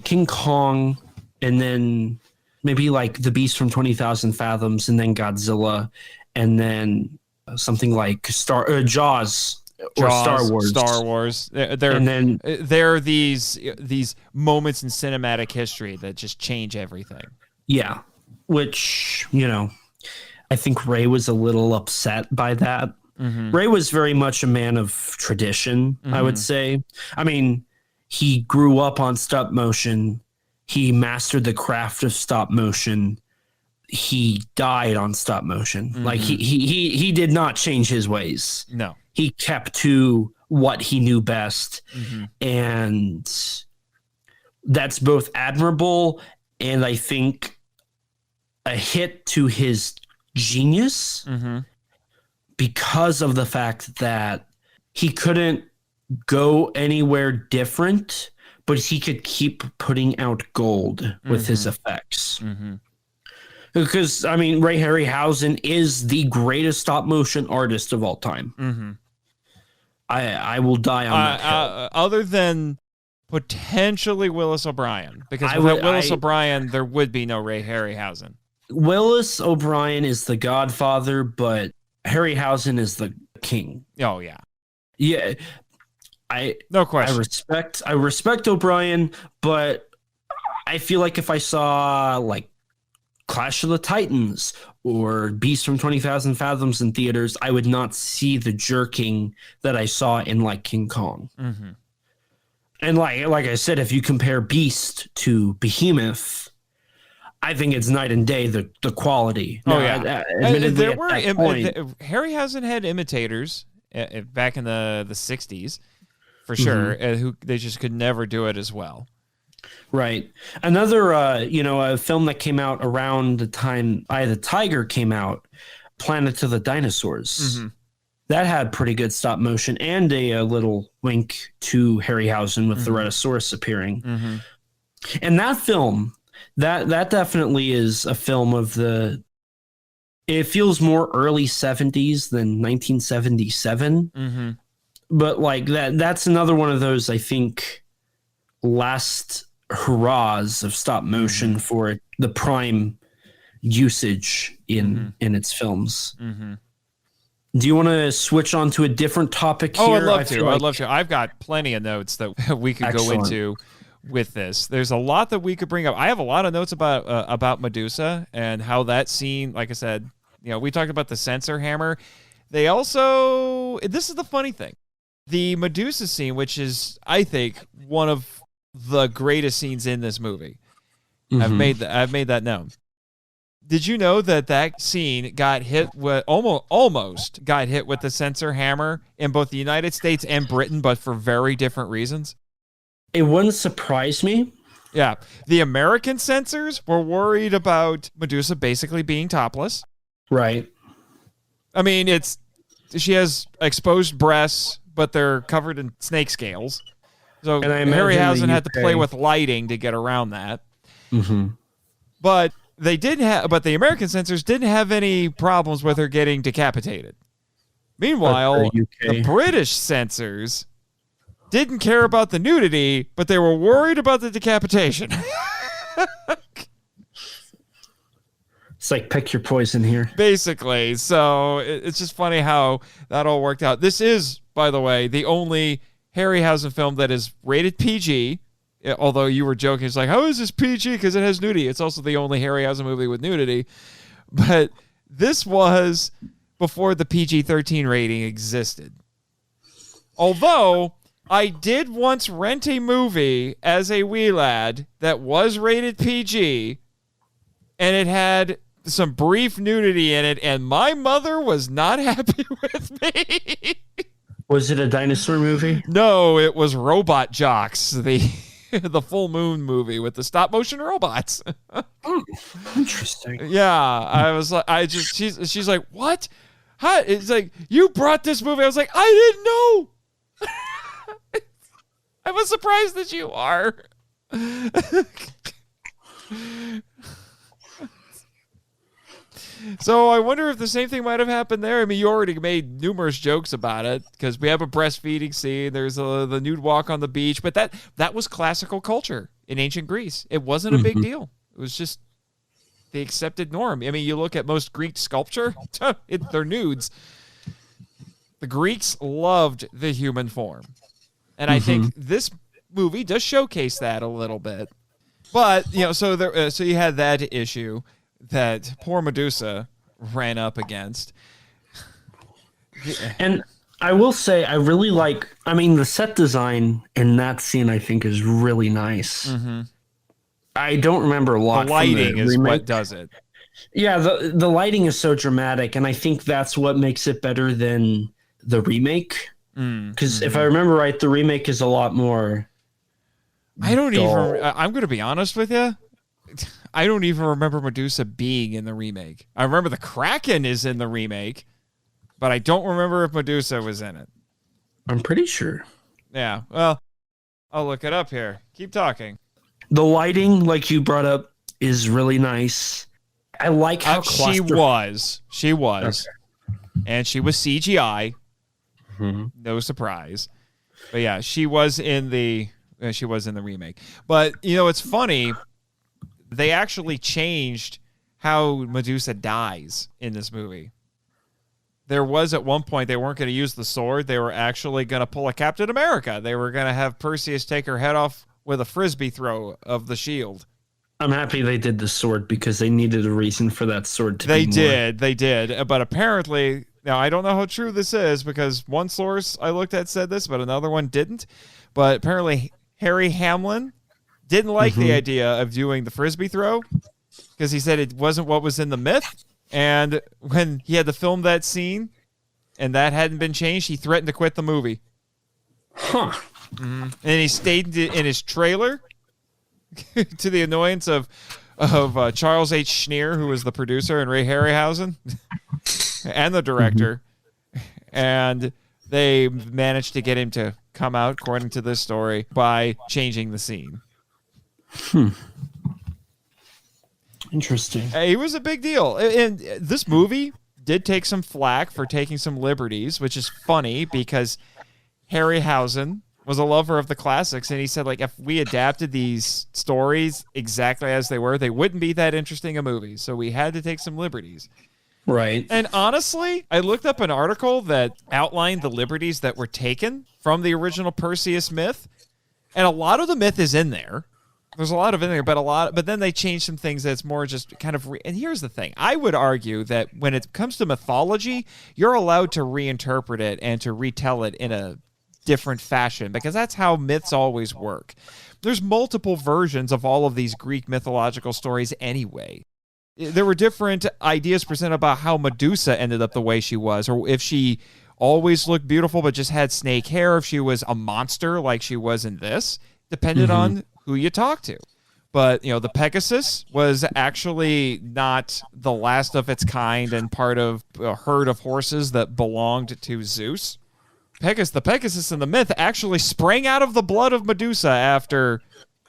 King Kong, and then maybe like The Beast from 20,000 Fathoms, and then Godzilla, and then something like Jaws. Or Star Wars. There are these moments in cinematic history that just change everything. Yeah, which, I think Ray was a little upset by that. Ray was very much a man of tradition, I would say. I mean, he grew up on stop motion. He mastered the craft of stop motion. He died on stop motion. Like he did not change his ways. No. He kept to what he knew best. And that's both admirable and I think a hit to his genius because of the fact that he couldn't go anywhere different, but he could keep putting out gold with his effects. Because, I mean, Ray Harryhausen is the greatest stop motion artist of all time. I will die on that hill. Other than potentially Willis O'Brien, because without Willis O'Brien, there would be no Ray Harryhausen. Willis O'Brien is the godfather, but Harryhausen is the king. Oh, yeah. Yeah. No question. I respect O'Brien, but I feel like if I saw like Clash of the Titans or Beast from 20,000 Fathoms in theaters, I would not see the jerking that I saw in like King Kong. And like I said, if you compare Beast to Behemoth, I think it's night and day the quality. Harryhausen had imitators back in the 60s, for sure, who they just could never do it as well. Right. Another, a film that came out around the time Eye of the Tiger came out, Planet of the Dinosaurs. Mm-hmm. That had pretty good stop motion and a little wink to Harryhausen with the Rhedosaurus appearing. Mm-hmm. And that film, that definitely is a film of it feels more early 70s than 1977. Mm-hmm. But like that's another one of those, I think, last hurrahs of stop motion for the prime usage in its films. Mm-hmm. Do you want to switch on to a different topic here? Oh, I'd love to. I'd love to. I've got plenty of notes that we could go into with this. There's a lot that we could bring up. I have a lot of notes about Medusa and how that scene, like I said, we talked about the sensor hammer. They also, this is the funny thing, the Medusa scene, which is, I think, one of the greatest scenes in this movie. I've made that known. Did you know that scene got hit with almost got hit with the sensor hammer in both the United States and Britain, but for very different reasons? It wouldn't surprise me. Yeah. The American censors were worried about Medusa basically being topless. Right. I mean, she has exposed breasts, but they're covered in snake scales. So Harryhausen had to play with lighting to get around that. Mm-hmm. But the American censors didn't have any problems with her getting decapitated. Meanwhile, the British censors didn't care about the nudity, but they were worried about the decapitation. It's like pick your poison here. Basically. So it's just funny how that all worked out. This is, by the way, the only Harryhausen film that is rated PG. Although you were joking, it's like, how is this PG? Because it has nudity. It's also the only Harryhausen movie with nudity. But this was before the PG-13 rating existed. Although I did once rent a movie as a wee lad that was rated PG, and it had some brief nudity in it, and my mother was not happy with me. Was it a dinosaur movie? No, it was Robot Jocks, the full moon movie with the stop motion robots. Interesting. Yeah, I was like, she's like, what? How? It's like, you brought this movie. I was like, I didn't know. I was surprised that you are. So I wonder if the same thing might have happened there. I mean, you already made numerous jokes about it because we have a breastfeeding scene. There's the nude walk on the beach, but that was classical culture in ancient Greece. It wasn't a big deal. It was just the accepted norm. I mean, you look at most Greek sculpture, they're nudes. The Greeks loved the human form. And I think this movie does showcase that a little bit. But, so you had that issue that poor Medusa ran up against. And I will say, I really the set design in that scene, I think, is really nice. Mm-hmm. I don't remember a lot. The lighting is what does it. Yeah, the lighting is so dramatic, and I think that's what makes it better than the remake. Because if I remember right, the remake is a lot more... I'm going to be honest with you. I don't even remember Medusa being in the remake. I remember the Kraken is in the remake, but I don't remember if Medusa was in it. I'm pretty sure. Yeah, well, I'll look it up here. Keep talking. The lighting, like you brought up, is really nice. I like how she was. Okay. And she was CGI. Mm-hmm. No surprise. But yeah, she was in the remake. But, it's funny. They actually changed how Medusa dies in this movie. There was at one point they weren't going to use the sword. They were actually going to pull a Captain America. They were going to have Perseus take her head off with a frisbee throw of the shield. I'm happy they did the sword because they needed a reason for that sword to be more. They did. But apparently, now I don't know how true this is because one source I looked at said this, but another one didn't. But apparently Harry Hamlin didn't like the idea of doing the frisbee throw because he said it wasn't what was in the myth. And when he had to film that scene, and that hadn't been changed, he threatened to quit the movie. Huh. Mm-hmm. And he stayed in his trailer to the annoyance of Charles H. Schneer, who was the producer, and Ray Harryhausen, and the director. And they managed to get him to come out, according to this story, by changing the scene. Interesting. It was a big deal. And this movie did take some flack for taking some liberties, which is funny because Harryhausen was a lover of the classics, and he said, like, if we adapted these stories exactly as they were, they wouldn't be that interesting a movie. So we had to take some liberties. Right. And honestly, I looked up an article that outlined the liberties that were taken from the original Perseus myth, and a lot of the myth is in there. There's a lot of it in there, but then they changed some things that's more just kind of and here's the thing. I would argue that when it comes to mythology, you're allowed to reinterpret it and to retell it in a different fashion, because that's how myths always work. There's multiple versions of all of these Greek mythological stories anyway. There were different ideas presented about how Medusa ended up the way she was, or if she always looked beautiful but just had snake hair, if she was a monster like she was in this, depended on who you talk to. But, the Pegasus was actually not the last of its kind and part of a herd of horses that belonged to Zeus. The Pegasus in the myth actually sprang out of the blood of Medusa after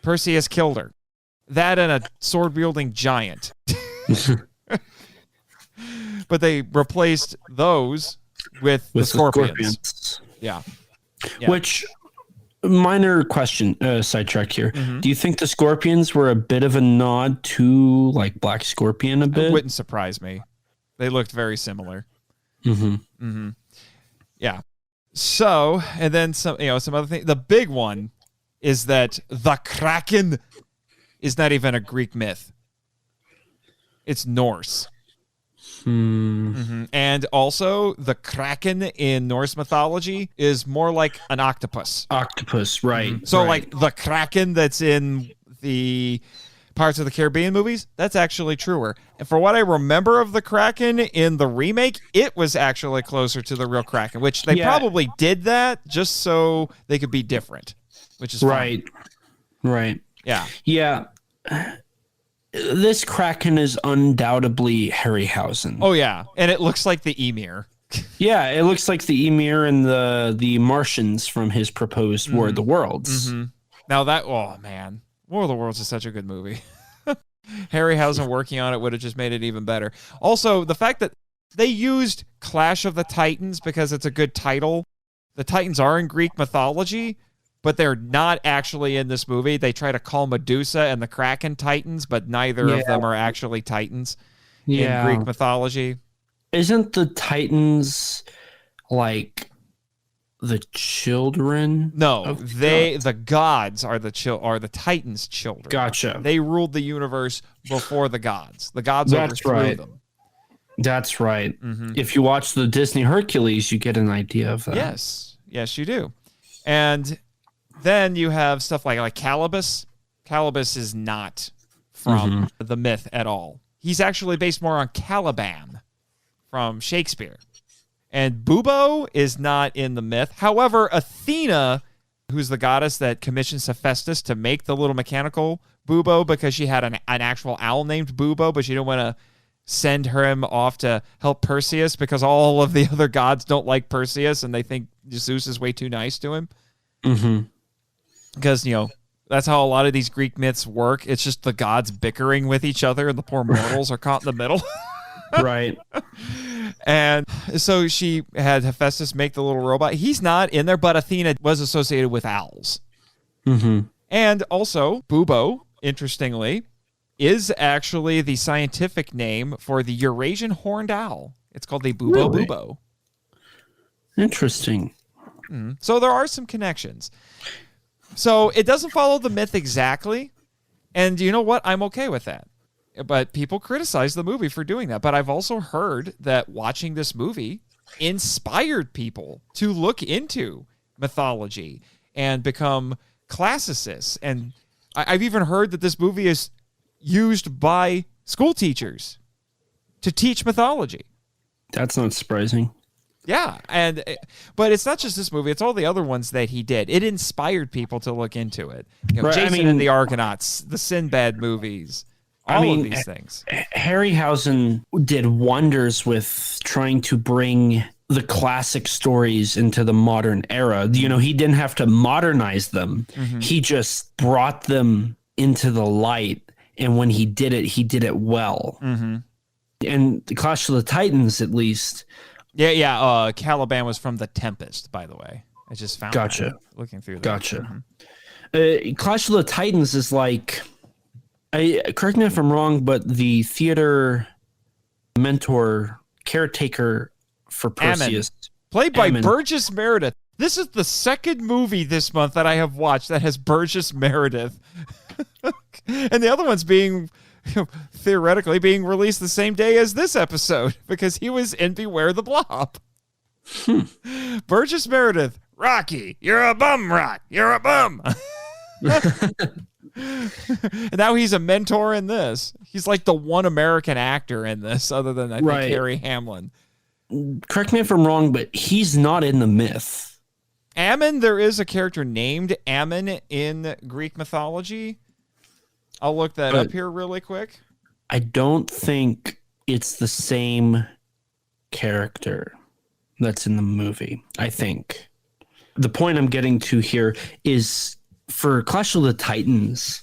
Perseus killed her. That and a sword-wielding giant. But they replaced those with the scorpions. Yeah. Which, minor question, sidetrack here. Do you think the scorpions were a bit of a nod to, like, Black Scorpion a bit? It wouldn't surprise me. They looked very similar. Yeah. So, and then some other thing. The big one is that the Kraken is not even a Greek myth. It's Norse. And also, the Kraken in Norse mythology is more like an octopus. Right. So, like, the Kraken that's in the Pirates of the Caribbean movies, that's actually truer. And for what I remember of the Kraken in the remake, it was actually closer to the real Kraken, which they probably did that just so they could be different, which is fine. Right. Yeah. This Kraken is undoubtedly Harryhausen. Oh, yeah. And it looks like the Emir. Yeah, it looks like the Emir and the Martians from his proposed War of the Worlds. Now that, oh, man. War of the Worlds is such a good movie. Harryhausen working on it would have just made it even better. Also, the fact that they used Clash of the Titans because it's a good title. The Titans are in Greek mythology, but they're not actually in this movie. They try to call Medusa and the Kraken Titans, but neither of them are actually Titans in Greek mythology. Isn't the Titans like the children? No, the gods are the Titans' children. Gotcha. They ruled the universe before the gods. The gods overthrew them. That's right. If you watch the Disney Hercules, you get an idea of that. Yes, you do. And then you have stuff like Calibus. Calibus is not from the myth at all. He's actually based more on Caliban from Shakespeare. And Bubo is not in the myth. However, Athena, who's the goddess that commissions Hephaestus to make the little mechanical Bubo because she had an actual owl named Bubo, but she didn't want to send him off to help Perseus because all of the other gods don't like Perseus and they think Zeus is way too nice to him. Because, that's how a lot of these Greek myths work. It's just the gods bickering with each other and the poor mortals are caught in the middle. Right. And so she had Hephaestus make the little robot. He's not in there, but Athena was associated with owls. And also, Bubo, interestingly, is actually the scientific name for the Eurasian horned owl. It's called the Bubo. Interesting. So there are some connections. So it doesn't follow the myth exactly. And you know what? I'm okay with that. But people criticize the movie for doing that. But I've also heard that watching this movie inspired people to look into mythology and become classicists. And I've even heard that this movie is used by school teachers to teach mythology. That's not surprising. Yeah, but it's not just this movie; it's all the other ones that he did. It inspired people to look into it. Jason and the Argonauts, the Sinbad movies, all of these things. Harryhausen did wonders with trying to bring the classic stories into the modern era. He didn't have to modernize them. Mm-hmm. He just brought them into the light, and when he did it well. Mm-hmm. And the Clash of the Titans, at least. Yeah. Caliban was from The Tempest, by the way. I just found Gotcha. That looking through that. Gotcha. Mm-hmm. Clash of the Titans is like, correct me if I'm wrong, but the theater mentor, caretaker for Perseus. Ammon, played by Burgess Meredith. This is the second movie this month that I have watched that has Burgess Meredith. And the other one's being... theoretically being released the same day as this episode because he was in Beware the Blob. Burgess Meredith, Rocky, you're a bum, Rock, you're a bum. And now he's a mentor in this. He's like the one American actor in this, other than I think Harry Hamlin. Correct me if I'm wrong, but he's not in the myth. Ammon, there is a character named Ammon in Greek mythology. I'll look that up here really quick. I don't think it's the same character that's in the movie. I think the point I'm getting to here is for Clash of the Titans,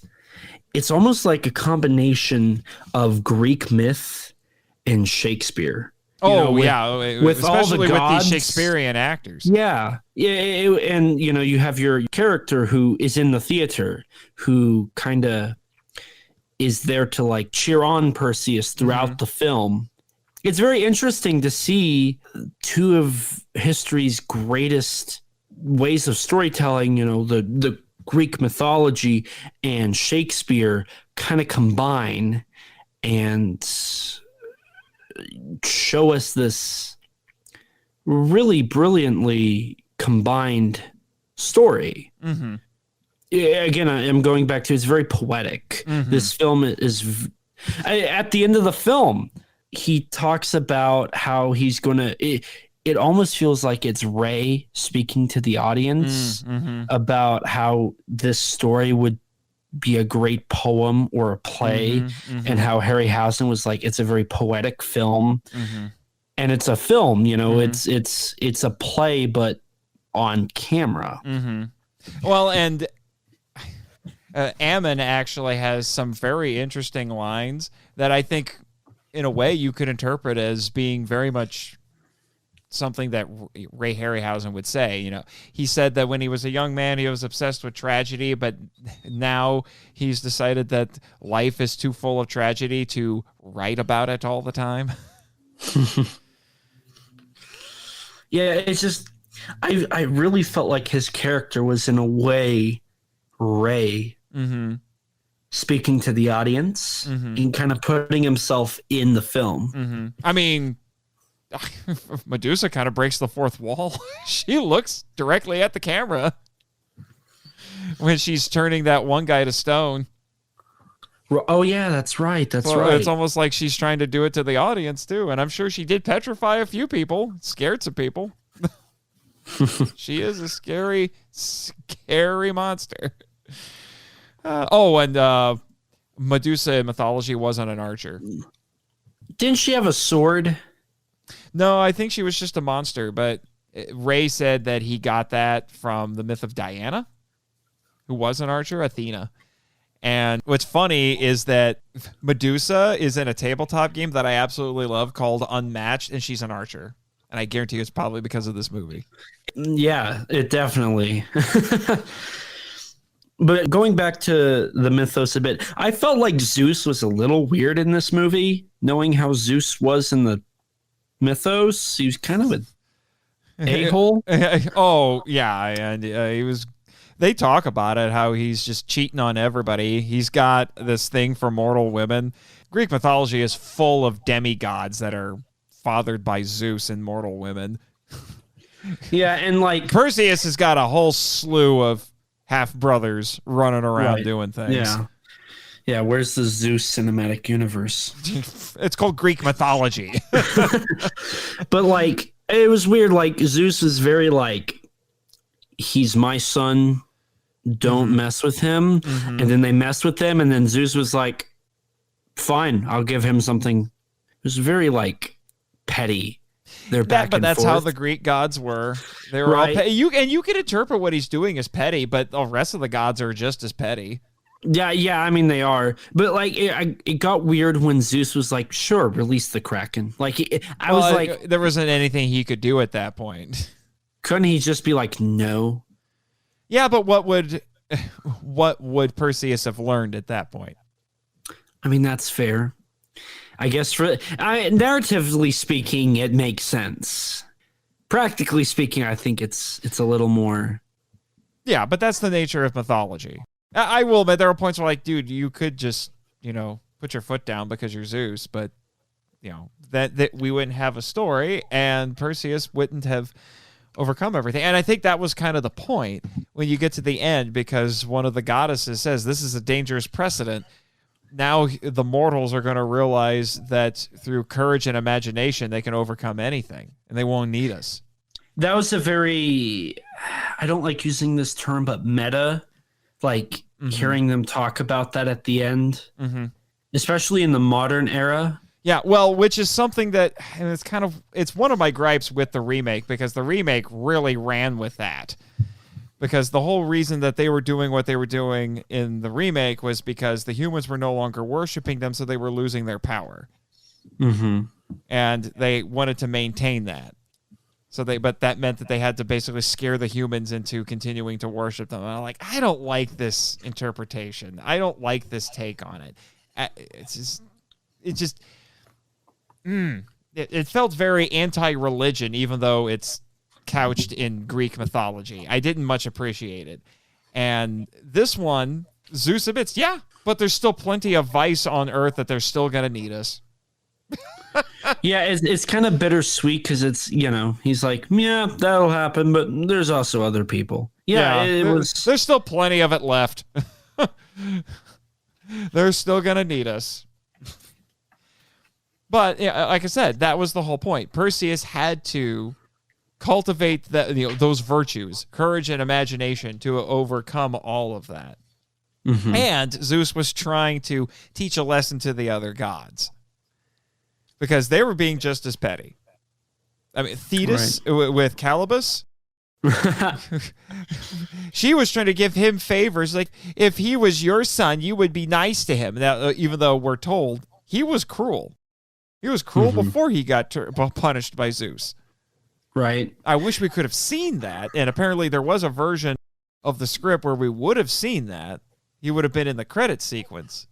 it's almost like a combination of Greek myth and Shakespeare. With especially all the gods, with these Shakespearean actors. Yeah. And you have your character who is in the theater who kind of is there to like cheer on Perseus throughout the film. It's very interesting to see two of history's greatest ways of storytelling, the Greek mythology and Shakespeare kind of combine and show us this really brilliantly combined story. Mm-hmm. Again, I'm going back to, it's very poetic. Mm-hmm. This film is, at the end of the film, he talks about how he's going to, it almost feels like it's Ray speaking to the audience about how this story would be a great poem or a play, and how Harryhausen was like, it's a very poetic film. And it's a film, it's a play, but on camera. Well, and Ammon actually has some very interesting lines that I think, in a way, you could interpret as being very much something that Ray Harryhausen would say. He said that when he was a young man, he was obsessed with tragedy, but now he's decided that life is too full of tragedy to write about it all the time. Yeah, it's just, I really felt like his character was, in a way, Ray speaking to the audience and kind of putting himself in the film. I mean, Medusa kind of breaks the fourth wall. She looks directly at the camera when she's turning that one guy to stone. Oh, yeah, that's right. That's right. It's almost like she's trying to do it to the audience, too. And I'm sure she did petrify a few people, scared some people. She is a scary, scary monster. And Medusa in mythology wasn't an archer. Didn't she have a sword? No, I think she was just a monster. But Ray said that he got that from the myth of Diana, who was an archer, Athena. And what's funny is that Medusa is in a tabletop game that I absolutely love called Unmatched, and she's an archer. And I guarantee it's probably because of this movie. Yeah, it definitely. But going back to the mythos a bit, I felt like Zeus was a little weird in this movie, knowing how Zeus was in the mythos. He was kind of an a-hole. Oh, yeah. And he was... They talk about it, how he's just cheating on everybody. He's got this thing for mortal women. Greek mythology is full of demigods that are fathered by Zeus and mortal women. Yeah, and like... Perseus has got a whole slew of half-brothers running around doing things. Yeah. Yeah, where's the Zeus cinematic universe? It's called Greek mythology. But like... It was weird. Like Zeus was very like, he's my son. Don't mess with him. And then they messed with him, and then Zeus was like, fine, I'll give him something. It was very like petty. They're back but and that's forth. how the Greek gods were. They were all petty. You can interpret what he's doing as petty, but the rest of the gods are just as petty. Yeah. I mean, they are, but like it got weird when Zeus was like, "Sure, release the Kraken." Like I was like, there wasn't anything he could do at that point. Couldn't he just be like, "No"? Yeah, but what would Perseus have learned at that point? I mean, that's fair. I guess narratively speaking, it makes sense. Practically speaking, I think it's a little more. Yeah, but that's the nature of mythology. I will admit there are points where, like, dude, you could just, put your foot down because you're Zeus, but, that we wouldn't have a story, and Perseus wouldn't have overcome everything. And I think that was kind of the point when you get to the end, because one of the goddesses says this is a dangerous precedent. Now the mortals are going to realize that through courage and imagination, they can overcome anything, and they won't need us. That was a very, I don't like using this term, but meta, like hearing them talk about that at the end, especially in the modern era. Yeah, well, which is something that, and it's one of my gripes with the remake, because the remake really ran with that. Because the whole reason that they were doing what they were doing in the remake was because the humans were no longer worshiping them, so they were losing their power. And they wanted to maintain that. But that meant that they had to basically scare the humans into continuing to worship them. And I'm like, I don't like this interpretation. I don't like this take on it. It felt very anti-religion, even though it's couched in Greek mythology. I didn't much appreciate it. And this one, Zeus admits, yeah, but there's still plenty of vice on Earth that they're still going to need us. Yeah, it's kind of bittersweet because it's, he's like, yeah, that'll happen, but there's also other people. There's still plenty of it left. They're still going to need us. But like I said, that was the whole point. Perseus had to cultivate those virtues, courage and imagination, to overcome all of that. And Zeus was trying to teach a lesson to the other gods, because they were being just as petty. I mean, Thetis with Calibus, she was trying to give him favors. Like, if he was your son, you would be nice to him. Now, even though we're told he was cruel. He was cruel before he got punished by Zeus. Right. I wish we could have seen that. And apparently there was a version of the script where we would have seen that. He would have been in the credit sequence.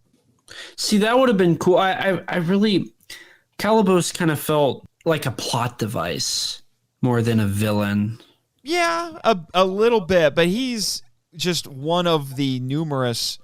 See, that would have been cool. I really... Calibos kind of felt like a plot device more than a villain. Yeah, a little bit. But he's just one of the numerous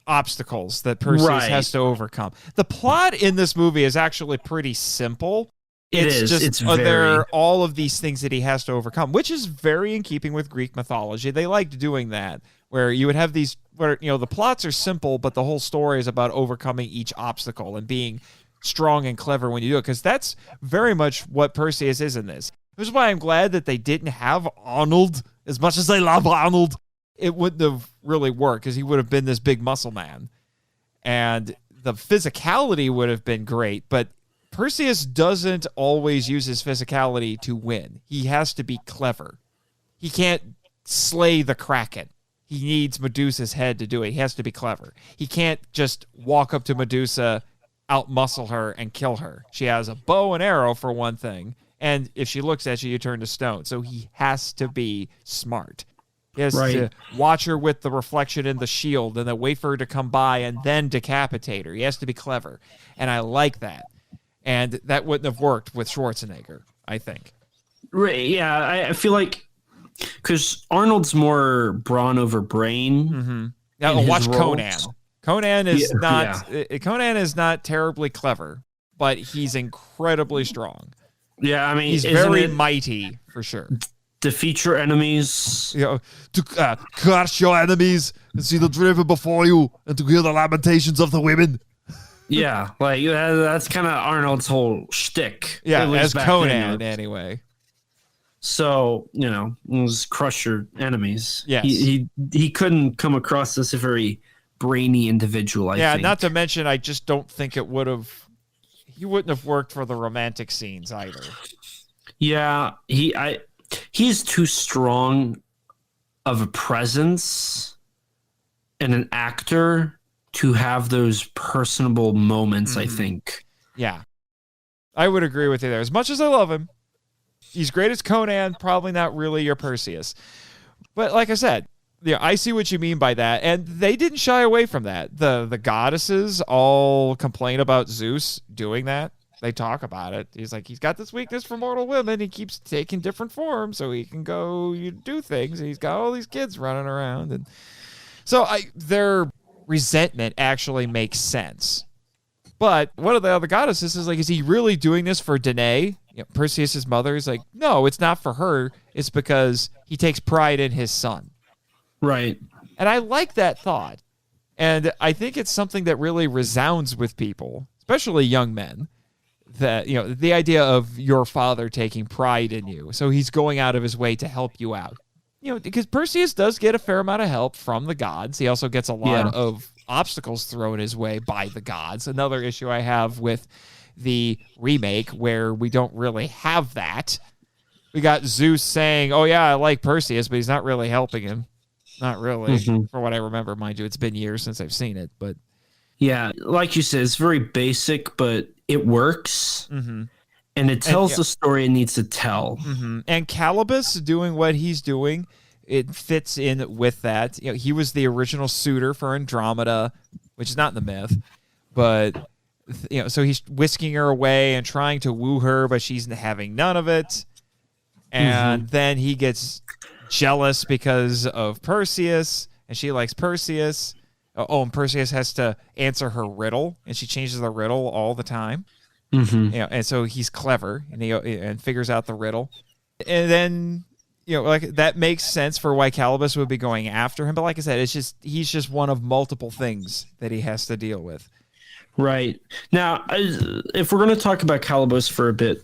obstacles that Perseus has to overcome. The plot in this movie is actually pretty simple. There are all of these things that he has to overcome, which is very in keeping with Greek mythology. They liked doing that, where you would have these, where the plots are simple, but the whole story is about overcoming each obstacle and being strong and clever when you do it, because that's very much what Perseus is in this. Which is why I'm glad that they didn't have Arnold. As much as I love Arnold, it wouldn't have really worked, because he would have been this big muscle man. And the physicality would have been great, but Perseus doesn't always use his physicality to win. He has to be clever. He can't slay the Kraken. He needs Medusa's head to do it. He has to be clever. He can't just walk up to Medusa, outmuscle her, and kill her. She has a bow and arrow, for one thing, and if she looks at you, you turn to stone. So he has to be smart. He has to watch her with the reflection in the shield, and then wait for her to come by, and then decapitate her. He has to be clever, and I like that. And that wouldn't have worked with Schwarzenegger, I think. Right, yeah, I feel like, because Arnold's more brawn over brain. Now watch Conan. Conan is not terribly clever, but he's incredibly strong. Yeah, I mean, he's very mighty for sure. Defeat your enemies. To curse your enemies and see them driven before you, and to hear the lamentations of the women. Yeah, like that's kind of Arnold's whole shtick. Yeah, as Conan, then. anyway. So, it was crush your enemies. Yes. He couldn't come across as a very brainy individual, I think. Not to mention, I just don't think he wouldn't have worked for the romantic scenes either. Yeah, he's too strong of a presence and an actor to have those personable moments, I think. Yeah. I would agree with you there. As much as I love him, he's great as Conan, probably not really your Perseus. But like I said, I see what you mean by that. And they didn't shy away from that. The goddesses all complain about Zeus doing that. They talk about it. He's like, he's got this weakness for mortal women. He keeps taking different forms so he can go do things. And he's got all these kids running around. And so their resentment actually makes sense. But one of the other goddesses is like, is he really doing this for Danae? Perseus' mother is like, no, it's not for her. It's because he takes pride in his son. Right. And I like that thought. And I think it's something that really resounds with people, especially young men, that, the idea of your father taking pride in you. So he's going out of his way to help you out. Because Perseus does get a fair amount of help from the gods. He also gets a lot of obstacles thrown his way by the gods. Another issue I have with the remake where we don't really have that. We got Zeus saying, oh yeah, I like Perseus, but he's not really helping him. Not really, for what I remember. Mind you, it's been years since I've seen it, but yeah, like you said, it's very basic, but it works, and it tells the story it needs to tell. And Calibus doing what he's doing, it fits in with that. He was the original suitor for Andromeda, which is not in the myth, but so he's whisking her away and trying to woo her, but she's having none of it. And then he gets jealous because of Perseus, and she likes Perseus. And Perseus has to answer her riddle, and she changes the riddle all the time. And so he's clever, and he figures out the riddle. And then, that makes sense for why Calibus would be going after him. But like I said, he's just one of multiple things that he has to deal with. Right. Now, if we're going to talk about Calibus for a bit,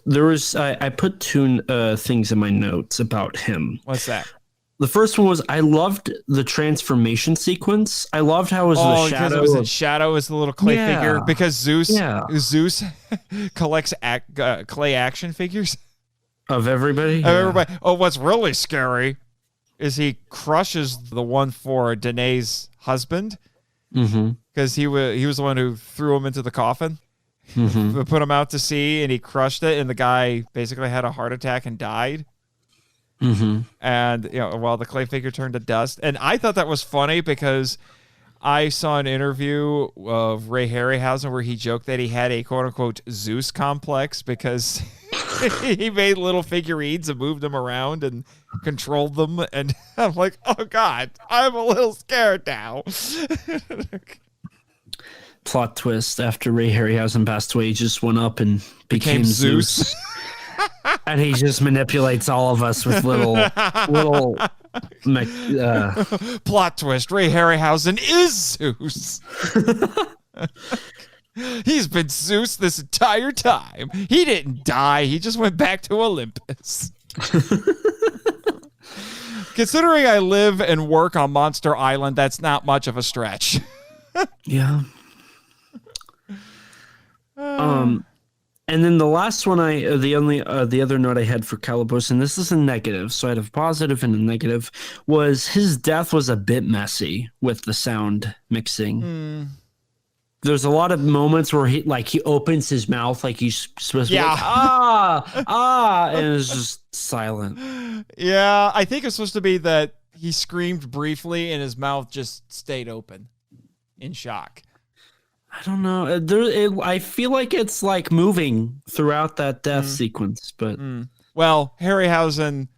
I put two things in my notes about him. What's that? The first one was I loved the transformation sequence. I loved how it was the shadow. Because it was in shadow as the little clay figure. Because Zeus collects clay action figures of everybody. Of everybody. Oh, what's really scary is he crushes the one for Danae's husband. Because he was the one who threw him into the coffin, put him out to sea, and he crushed it, and the guy basically had a heart attack and died. And while the clay figure turned to dust. And I thought that was funny because I saw an interview of Ray Harryhausen where he joked that he had a quote unquote Zeus complex because he made little figurines and moved them around and controlled them. And I'm like, oh God, I'm a little scared now. Plot twist: after Ray Harryhausen passed away, he just went up and became Zeus. And he just manipulates all of us with little plot twist. Ray Harryhausen is Zeus. He's been Zeus this entire time. He didn't die. He just went back to Olympus. Considering I live and work on Monster Island, that's not much of a stretch. Yeah. And then the last one, the other note I had for Calibus, and this is a negative, so I had a positive and a negative, was his death was a bit messy with the sound mixing. There's a lot of moments where he opens his mouth like he's supposed to be like, and it's just silent. Yeah, I think it's supposed to be that he screamed briefly and his mouth just stayed open in shock. I don't know. I feel like it's like moving throughout that death sequence, but well, Harryhausen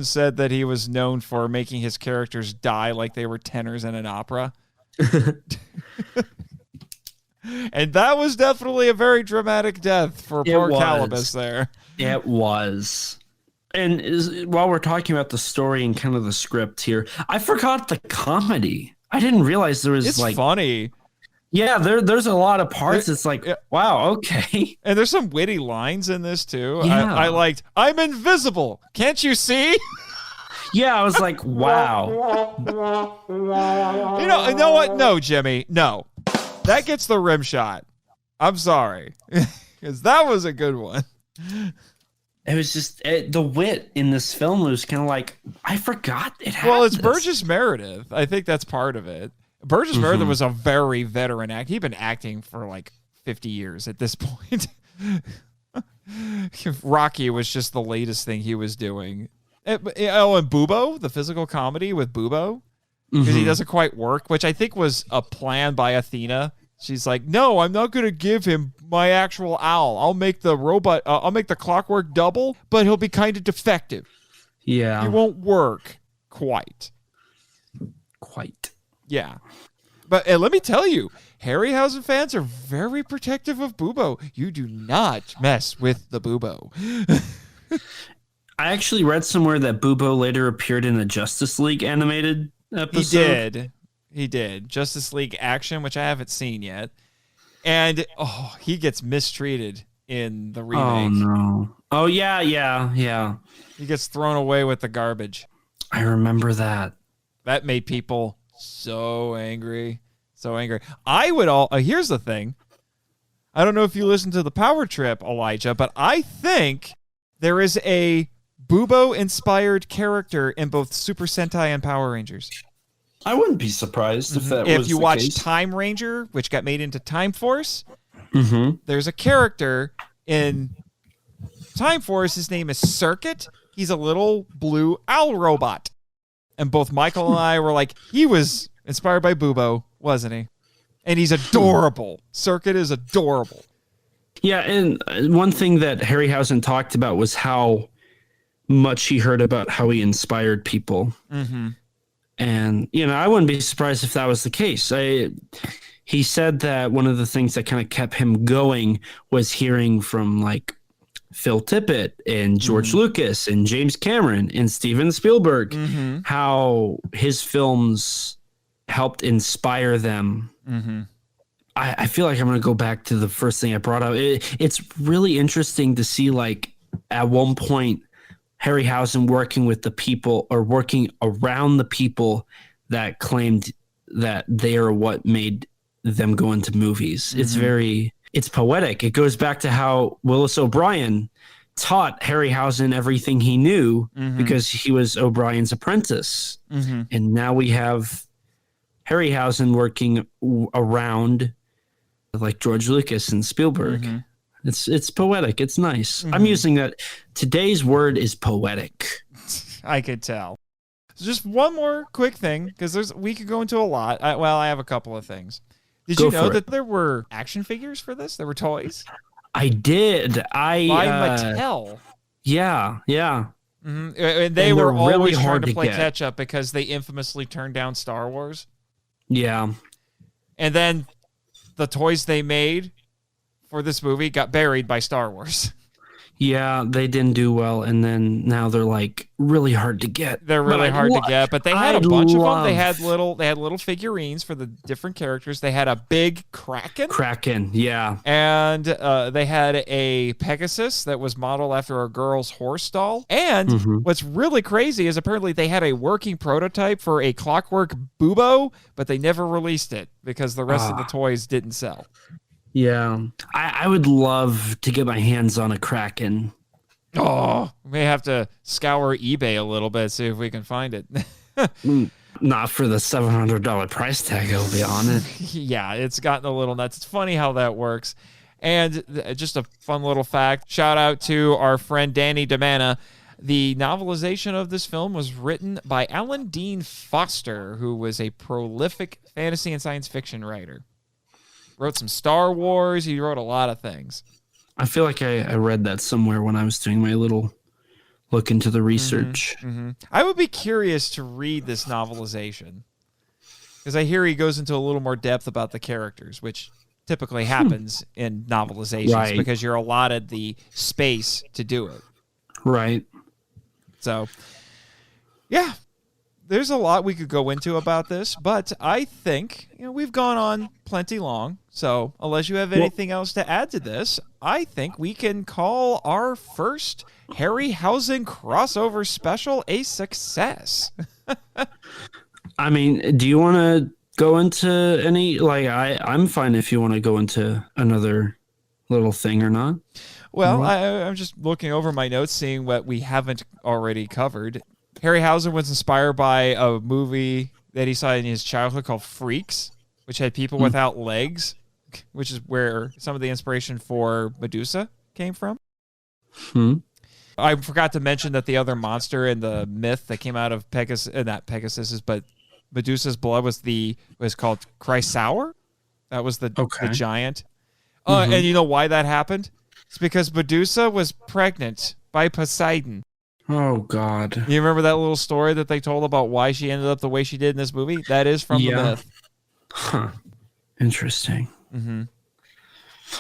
said that he was known for making his characters die like they were tenors in an opera. And that was definitely a very dramatic death for poor Calibus there. It was. And while we're talking about the story and kind of the script here, I forgot the comedy. I didn't realize there was it's funny. Yeah, there's a lot of parts. It's like, wow, okay. And there's some witty lines in this too. Yeah. I liked, I'm invisible. Can't you see? Yeah, I was like, wow. You know what? No, Jimmy, no. That gets the rim shot. I'm sorry. Because that was a good one. It was just the wit in this film was kind of like, I forgot it happened. Well, it's Burgess Meredith. I think that's part of it. Burgess Meredith was a very veteran actor. He'd been acting for like 50 years at this point. Rocky was just the latest thing he was doing. And Bubo, the physical comedy with Bubo, because he doesn't quite work, which I think was a plan by Athena. She's like, no, I'm not going to give him my actual owl. I'll make the robot, I'll make the clockwork double, but he'll be kind of defective. Yeah. He won't work quite. Yeah. But let me tell you, Harryhausen fans are very protective of Bubo. You do not mess with the Bubo. I actually read somewhere that Bubo later appeared in a Justice League animated episode. He did. Justice League Action, which I haven't seen yet. And, he gets mistreated in the remake. Oh, no. Oh, yeah. He gets thrown away with the garbage. I remember that. That made people so angry. So angry. Here's the thing. I don't know if you listened to the Power Trip, Elijah, but I think there is a Bubo-inspired character in both Super Sentai and Power Rangers. I wouldn't be surprised if that was the case. If you watch Time Ranger, which got made into Time Force, there's a character in Time Force. His name is Circuit. He's a little blue owl robot. And both Michael and I were like, he was inspired by Bubo, wasn't he? And he's adorable. Circuit is adorable. Yeah, and one thing that Harryhausen talked about was how much he heard about how he inspired people. And, I wouldn't be surprised if that was the case. He said that one of the things that kind of kept him going was hearing from, like, Phil Tippett and George Lucas and James Cameron and Steven Spielberg, how his films helped inspire them. I feel like I'm going to go back to the first thing I brought up. It's really interesting to see, like, at one point, Harryhausen working with the people or working around the people that claimed that they are what made them go into movies. It's poetic. It goes back to how Willis O'Brien taught Harryhausen everything he knew because he was O'Brien's apprentice. And now we have Harryhausen working around like George Lucas and Spielberg. It's poetic. It's nice. I'm using that. Today's word is poetic. I could tell. So just one more quick thing, because we could go into a lot. I have a couple of things. Did you know that there were action figures for this? There were toys? I did. By Mattel. Yeah. And they were always really trying to play catch up because they infamously turned down Star Wars. Yeah. And then the toys they made for this movie got buried by Star Wars. Yeah, they didn't do well, and then now they're like really hard to get. They're really hard to get, but they had a bunch of them. They had little figurines for the different characters. They had a big Kraken, yeah, and they had a Pegasus that was modeled after a girl's horse doll. And what's really crazy is apparently they had a working prototype for a Clockwork Bubo, but they never released it because the rest of the toys didn't sell. Yeah, I would love to get my hands on a Kraken. Oh, we may have to scour eBay a little bit, see if we can find it. Not for the $700 price tag, I'll be honest. Yeah, it's gotten a little nuts. It's funny how that works. And just a fun little fact, shout out to our friend Danny DeManna. The novelization of this film was written by Alan Dean Foster, who was a prolific fantasy and science fiction writer. Wrote some Star Wars. He wrote a lot of things. I feel like I read that somewhere when I was doing my little look into the research. I would be curious to read this novelization because I hear he goes into a little more depth about the characters, which typically happens in novelizations because you're allotted the space to do it. Right. So, yeah. there's a lot we could go into about this, but I think we've gone on plenty long. So unless you have anything else to add to this, I think we can call our first Harryhausen crossover special a success. I mean, do you want to go into any, like, I'm fine if you want to go into another little thing or not. Well, I'm just looking over my notes, seeing what we haven't already covered. Harryhausen was inspired by a movie that he saw in his childhood called Freaks, which had people without legs, which is where some of the inspiration for Medusa came from. I forgot to mention that the other monster in the myth that came out of not Pegasus's, but Medusa's blood was called Chrysaor. That was the giant. And you know why that happened? It's because Medusa was pregnant by Poseidon. Oh, God. You remember that little story that they told about why she ended up the way she did in this movie? That is from the myth. Huh. Interesting.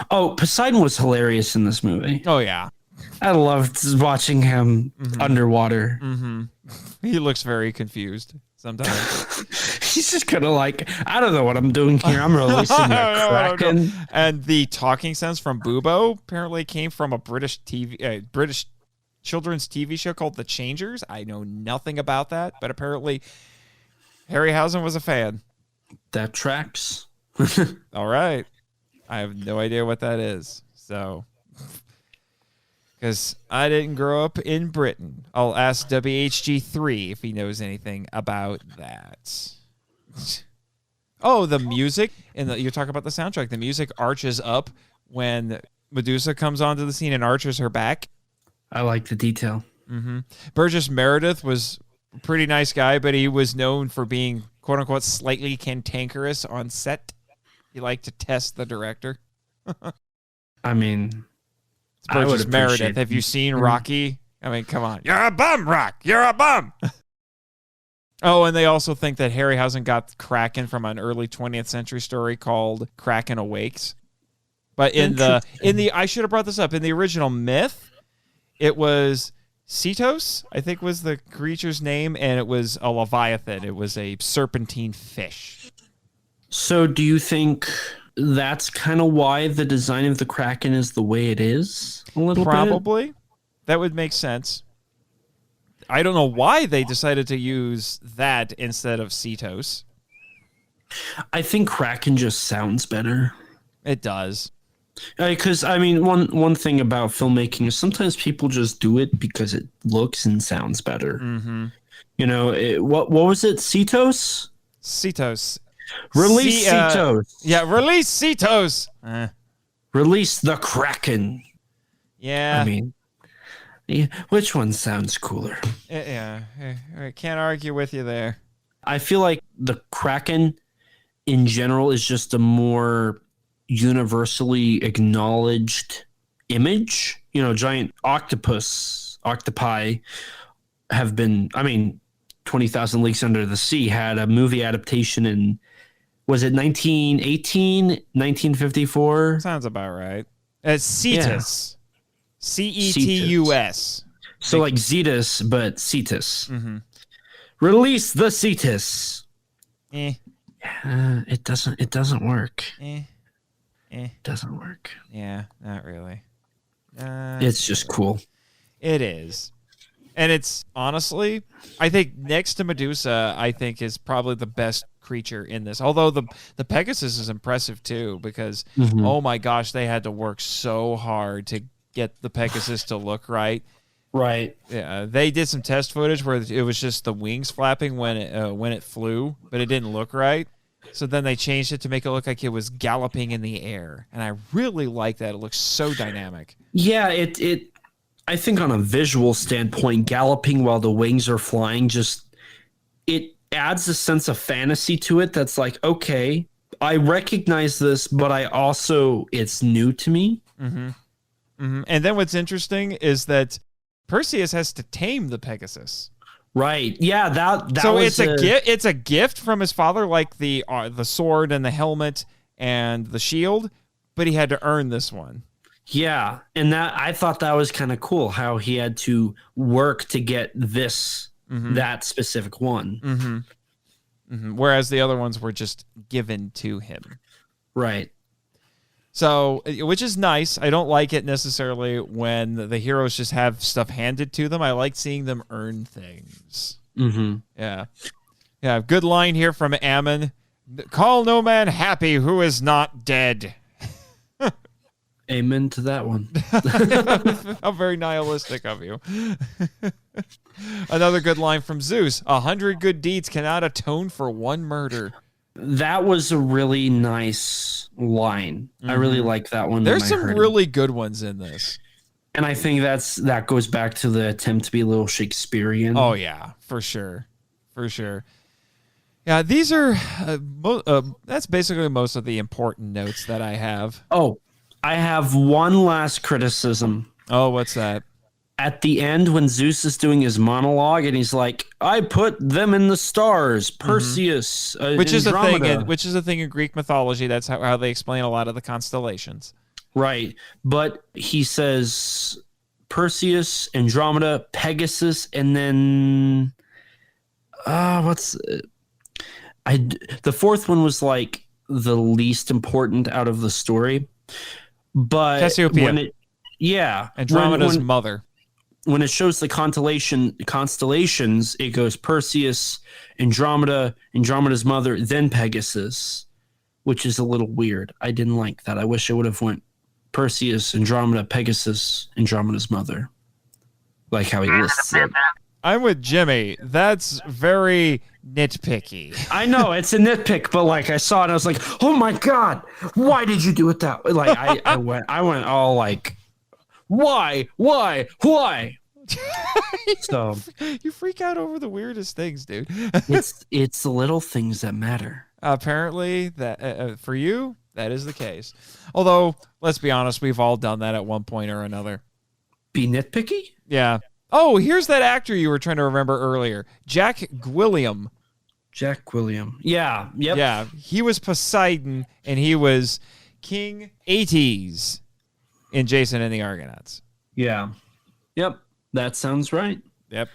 Oh, Poseidon was hilarious in this movie. Oh, yeah. I loved watching him underwater. He looks very confused sometimes. He's just kind of like, I don't know what I'm doing here. I'm releasing a kraken. And the talking sense from Bubo apparently came from a British children's TV show called The Changers. I know nothing about that, but apparently Harryhausen was a fan. That tracks. All right. I have no idea what that is. So, because I didn't grow up in Britain. I'll ask WHG3 if he knows anything about that. Oh, the music. You're talking about the soundtrack. The music arches up when Medusa comes onto the scene and arches her back. I like the detail. Burgess Meredith was a pretty nice guy, but he was known for being, quote unquote, slightly cantankerous on set. He liked to test the director. I mean, it's Burgess Meredith. Have you seen Rocky? I mean, come on. You're a bum, Rock. You're a bum. Oh, and they also think that Harryhausen got Kraken from an early 20th century story called Kraken Awakes. But in the I should have brought this up. In the original myth, it was Cetos, I think was the creature's name, and it was a leviathan. It was a serpentine fish. So do you think that's kind of why the design of the Kraken is the way it is? A little Probably. That would make sense. I don't know why they decided to use that instead of Cetos. I think Kraken just sounds better. It does. Because, I mean, one thing about filmmaking is sometimes people just do it because it looks and sounds better. You know, what was it? Cetos? Cetos. Release Cetos. Yeah, release Cetos. Release the Kraken. Yeah. I mean, which one sounds cooler? Yeah. I can't argue with you there. I feel like the Kraken in general is just a more universally acknowledged image. You know, giant octopi have been, I mean, 20,000 Leagues Under the Sea had a movie adaptation in, was it 1918, 1954? Sounds about right. Cetus. Cetus. So like Zetus, but Cetus. Release the Cetus. It doesn't work. It doesn't work. Yeah, not really. It's just cool. It is. And it's honestly, I think next to Medusa, I think is probably the best creature in this. Although the Pegasus is impressive too, because oh my gosh, they had to work so hard to get the Pegasus to look right. Right. Yeah, they did some test footage where it was just the wings flapping when it flew, but it didn't look right. So then they changed it to make it look like it was galloping in the air, and I really like that. It looks so dynamic. Yeah, it. I think on a visual standpoint, galloping while the wings are flying it adds a sense of fantasy to it. That's like, okay, I recognize this, but it's new to me. And then what's interesting is that Perseus has to tame the Pegasus. Right. Yeah. That. So it's a gift from his father, like the sword and the helmet and the shield, but he had to earn this one. Yeah, and that I thought that was kind of cool how he had to work to get this that specific one. Whereas the other ones were just given to him. Right. So, which is nice. I don't like it necessarily when the heroes just have stuff handed to them. I like seeing them earn things. Yeah. Yeah. Good line here from Ammon. Call no man happy who is not dead. Amen to that one. How very nihilistic of you. Another good line from Zeus. 100 good deeds cannot atone for one murder. That was a really nice line. I really like that one. There's some really good ones in this. And I think that goes back to the attempt to be a little Shakespearean. Oh, yeah, for sure. For sure. Yeah, these are, that's basically most of the important notes that I have. Oh, I have one last criticism. Oh, what's that? At the end, when Zeus is doing his monologue, and he's like, "I put them in the stars, Perseus, which is Andromeda." which is a thing in Greek mythology. That's how they explain a lot of the constellations. Right, but he says Perseus, Andromeda, Pegasus, and then the fourth one was like the least important out of the story. But Cassiopeia. Andromeda's mother. When it shows the constellations, it goes Perseus, Andromeda, Andromeda's mother, then Pegasus, which is a little weird. I didn't like that. I wish it would have went Perseus, Andromeda, Pegasus, Andromeda's mother, like how he lists it. I'm with Jimmy. That's very nitpicky. I know it's a nitpick, but like I saw it, and I was like, "Oh my god, why did you do it that way?" Like I went all like, "Why? So you freak out over the weirdest things, dude. it's the little things that matter. Apparently, that for you, that is the case. Although, let's be honest, we've all done that at one point or another. Be nitpicky? Yeah. Oh, here's that actor you were trying to remember earlier, Jack Gwilliam. Jack Gwilliam. Yeah. Yep. Yeah. He was Poseidon, and he was King Aetes in Jason and the Argonauts. Yeah. Yep. That sounds right. Yep.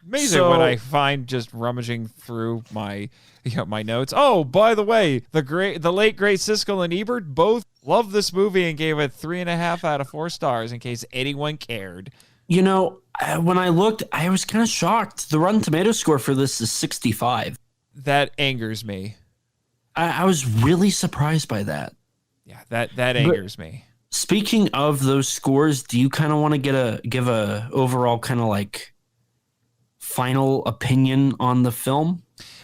Amazing what I find just rummaging through my notes. Oh, by the way, the late great Siskel and Ebert both loved this movie and gave it 3.5 out of 4 stars in case anyone cared. You know, when I looked, I was kind of shocked. The Rotten Tomatoes score for this is 65. That angers me. I was really surprised by that. Yeah, that angers me. Speaking of those scores, do you kind of want to give a overall kind of like final opinion on the film?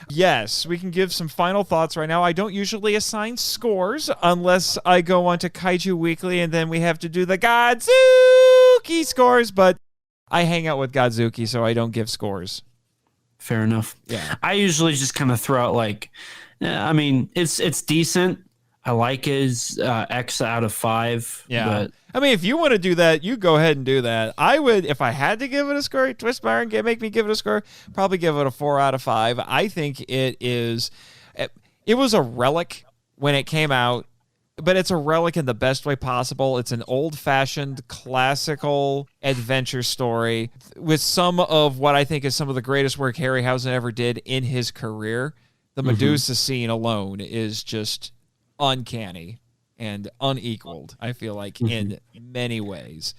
Yes, we can give some final thoughts right now. I don't usually assign scores unless I go on to Kaiju Weekly and then we have to do the Godzuki scores, but I hang out with Godzuki, so I don't give scores. Fair enough. Yeah. I usually just kind of throw out like, I mean, it's decent. I like his X out of 5. Yeah. But I mean, if you want to do that, you go ahead and do that. I would, if I had to give it a score, twist my arm and make me give it a score, probably give it a 4 out of 5. I think it was a relic when it came out, but it's a relic in the best way possible. It's an old-fashioned, classical adventure story with some of what I think is some of the greatest work Harryhausen ever did in his career. The Medusa scene alone is just uncanny and unequaled, I feel like, in many ways.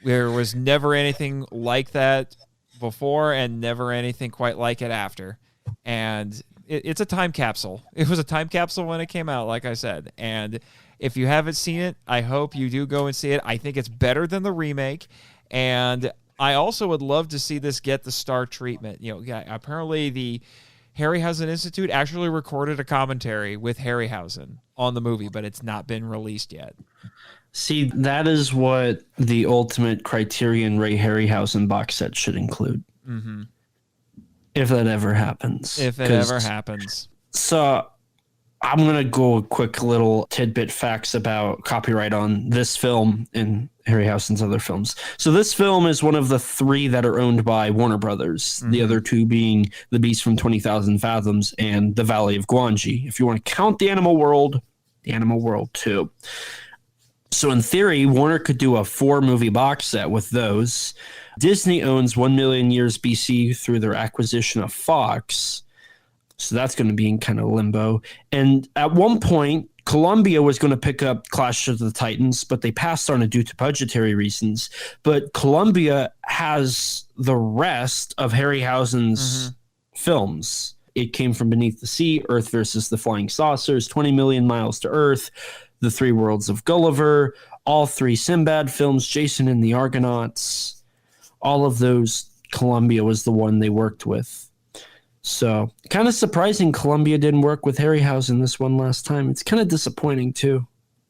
There was never anything like that before and never anything quite like it after. And it's a time capsule. It was a time capsule when it came out, like I said. And if you haven't seen it, I hope you do go and see it. I think it's better than the remake. And I also would love to see this get the star treatment. You know, apparently the Harryhausen Institute actually recorded a commentary with Harryhausen on the movie, but it's not been released yet. See, that is what the ultimate Criterion Ray Harryhausen box set should include. Mm-hmm. If that ever happens. If it ever happens. So I'm going to go a quick little tidbit facts about copyright on this film and Harryhausen's other films. So this film is one of the 3 that are owned by Warner Brothers. The other 2 being The Beast from 20,000 Fathoms and The Valley of Gwangi. If you want to count the Animal World too. So in theory, Warner could do a 4-movie box set with those. Disney owns 1 million years BC through their acquisition of Fox. So that's going to be in kind of limbo. And at one point, Columbia was going to pick up Clash of the Titans, but they passed on it due to budgetary reasons. But Columbia has the rest of Harryhausen's films. It Came from Beneath the Sea, Earth versus the Flying Saucers, 20 Million Miles to Earth, The Three Worlds of Gulliver, all 3 Sinbad films, Jason and the Argonauts. All of those, Columbia was the one they worked with. So, kind of surprising Columbia didn't work with Harryhausen this one last time. It's kind of disappointing, too.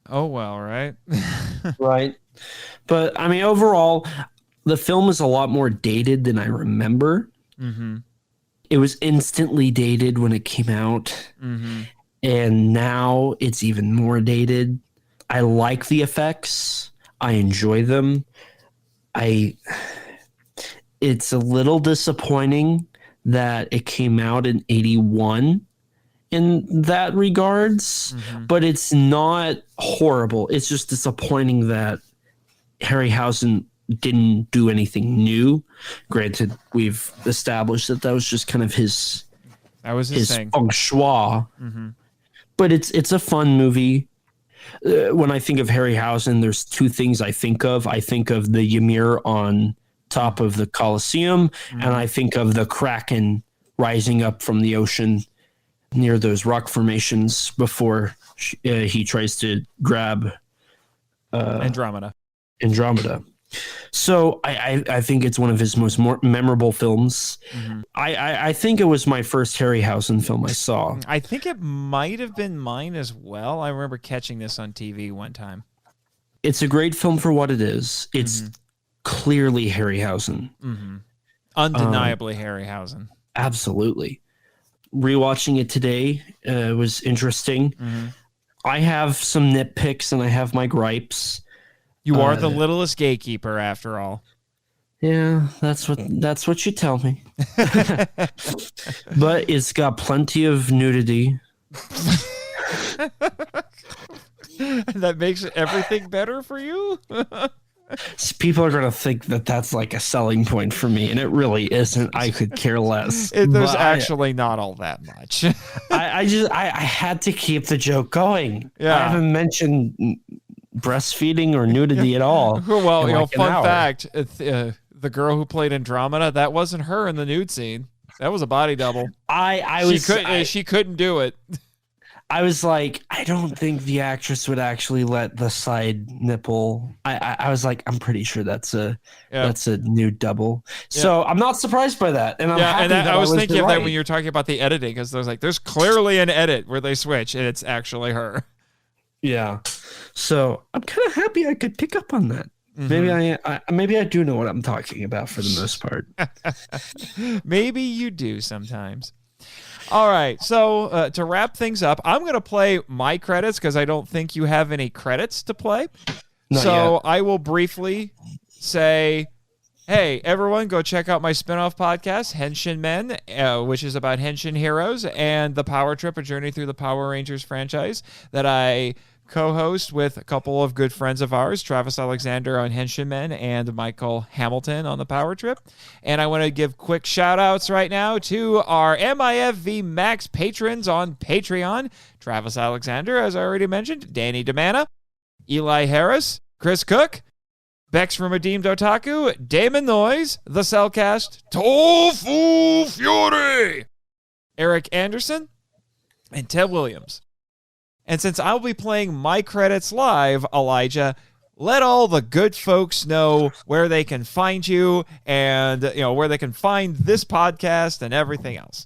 Oh, well, right? Right. But, I mean, overall, the film is a lot more dated than I remember. Mm-hmm. It was instantly dated when it came out. Mm-hmm. And now it's even more dated. I like the effects. I enjoy them. It's a little disappointing that it came out in 81 in that regards, but it's not horrible. It's just disappointing that Harryhausen didn't do anything new. Granted, we've established that was just kind of his thing. Feng shui. But it's a fun movie. When I think of Harryhausen, there's 2 things I think of. I think of the Ymir on top of the Colosseum, and I think of the Kraken rising up from the ocean near those rock formations before he tries to grab Andromeda. So I think it's one of his most memorable films. I think it was my first Harryhausen film I saw. I think it might have been mine as well. I remember catching this on TV one time. It's a great film for what it is. It's clearly Harryhausen. Undeniably Harryhausen. Absolutely. Rewatching it today was interesting. I have some nitpicks and I have my gripes. You are the littlest gatekeeper, after all. Yeah, that's what you tell me. But it's got plenty of nudity. That makes everything better for you? People are going to think that that's like a selling point for me, and it really isn't. I could care less. There's actually not all that much. I had to keep the joke going. Yeah. I haven't mentioned breastfeeding or nudity at all. Well, fun fact, the girl who played Andromeda, that wasn't her in the nude scene. That was a body double. She couldn't do it. I was like, I don't think the actress would actually let the side nipple. I was like, I'm pretty sure that's a nude double. So I'm not surprised by that, and I'm happy that I was thinking of that when you're talking about the editing, because there's clearly an edit where they switch, and it's actually her. Yeah, so I'm kind of happy I could pick up on that. Maybe I do know what I'm talking about for the most part. Maybe you do sometimes. All right, so to wrap things up, I'm going to play my credits because I don't think you have any credits to play. Not yet. I will briefly say, hey, everyone, go check out my spinoff podcast, Henshin Men, which is about Henshin heroes, and The Power Trip, a journey through the Power Rangers franchise that I co-host with a couple of good friends of ours, Travis Alexander on Henshin Men and Michael Hamilton on The Power Trip. And I want to give quick shout-outs right now to our MIFV Max patrons on Patreon, Travis Alexander, as I already mentioned, Danny DeMana, Eli Harris, Chris Cook, Bex from Redeemed Otaku, Damon Noyes, The Cellcast, Tofu Fury, Eric Anderson, and Ted Williams. And since I'll be playing my credits live, Elijah, let all the good folks know where they can find you and where they can find this podcast and everything else.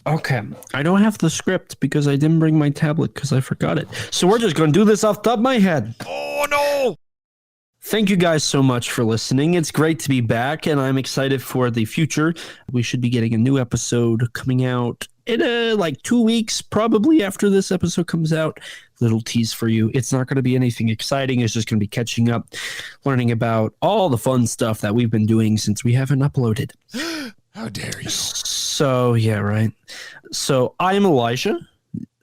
Okay. I don't have the script because I didn't bring my tablet because I forgot it. So we're just going to do this off the top of my head. Oh, no! Thank you guys so much for listening. It's great to be back, and I'm excited for the future. We should be getting a new episode coming out in like 2 weeks, probably after this episode comes out. Little tease for you. It's not going to be anything exciting. It's just going to be catching up, learning about all the fun stuff that we've been doing since we haven't uploaded. How dare you? So, yeah, right. So I'm Elijah,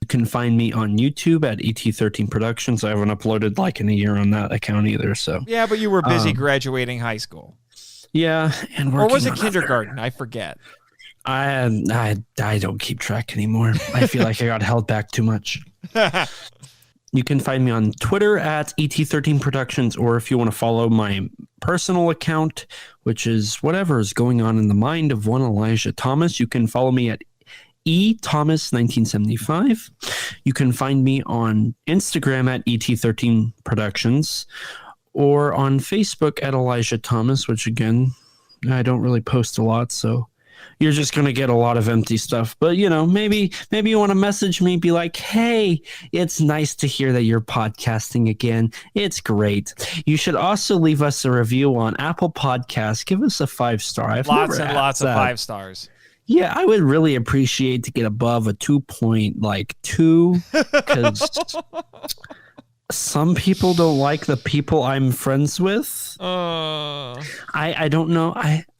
You can find me on YouTube at ET13 Productions. I haven't uploaded like in a year on that account either. So yeah, but you were busy graduating high school. Yeah, and or was it kindergarten? I forget. I don't keep track anymore. I feel like I got held back too much. You can find me on Twitter at ET13 Productions, or if you want to follow my personal account, which is whatever is going on in the mind of one Elijah Thomas, you can follow me at eThomas1975. You can find me on Instagram at ET13 Productions, or on Facebook at Elijah Thomas, which again, I don't really post a lot, so you're just going to get a lot of empty stuff. But, you know, maybe you want to message me, be like, hey, it's nice to hear that you're podcasting again. It's great. You should also leave us a review on Apple Podcasts. Give us a 5-star. Lots and lots of 5 stars. Yeah, I would really appreciate to get above a 2.2 because some people don't like the people I'm friends with. I don't know.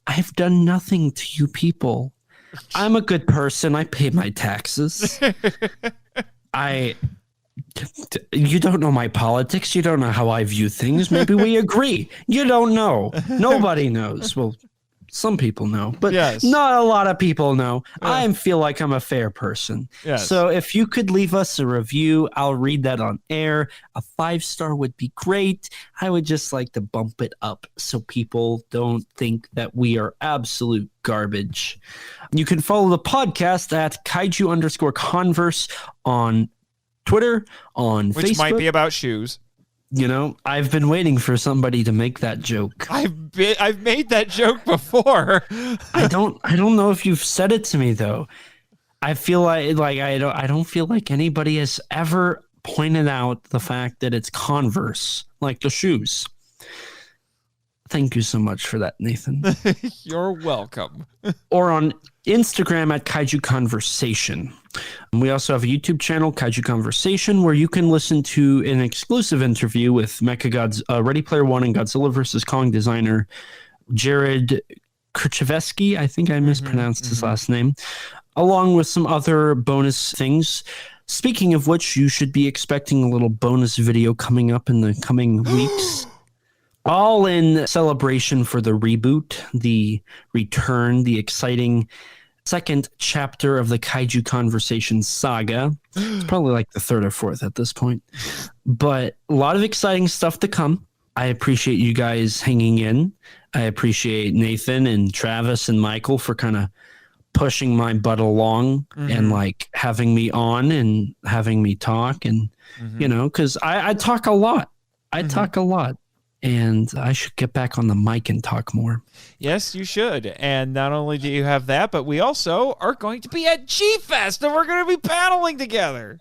I've done nothing to you people. I'm a good person. I pay my taxes. You don't know my politics. You don't know how I view things. Maybe we agree. You don't know. Nobody knows. Well, some people know, but not a lot of people know. I feel like I'm a fair person. So if you could leave us a review, I'll read that on air. A 5-star would be great. I would just like to bump it up so people don't think that we are absolute garbage. You can follow the podcast at Kaiju_Converse on Twitter, on Facebook. Which might be about shoes. You know, I've been waiting for somebody to make that joke. I've made that joke before. I don't know if you've said it to me though. I feel like I don't feel like anybody has ever pointed out the fact that it's Converse, like the shoes. Thank you so much for that, Nathan. You're welcome. Or on Instagram at Kaiju Conversation. We also have a YouTube channel, Kaiju Conversation, where you can listen to an exclusive interview with Ready Player One and Godzilla vs. Kong designer Jared Krzyzewski. I think I mispronounced his last name, along with some other bonus things. Speaking of which, you should be expecting a little bonus video coming up in the coming weeks. All in celebration for the reboot, the return, the exciting second chapter of the Kaiju Conversation saga. It's probably like the 3rd or 4th at this point. But a lot of exciting stuff to come. I appreciate you guys hanging in. I appreciate Nathan and Travis and Michael for kind of pushing my butt along and like having me on and having me talk. And, you know, because I talk a lot. I talk a lot. And I should get back on the mic and talk more. Yes, you should. And not only do you have that, but we also are going to be at G-Fest, and we're going to be paddling together.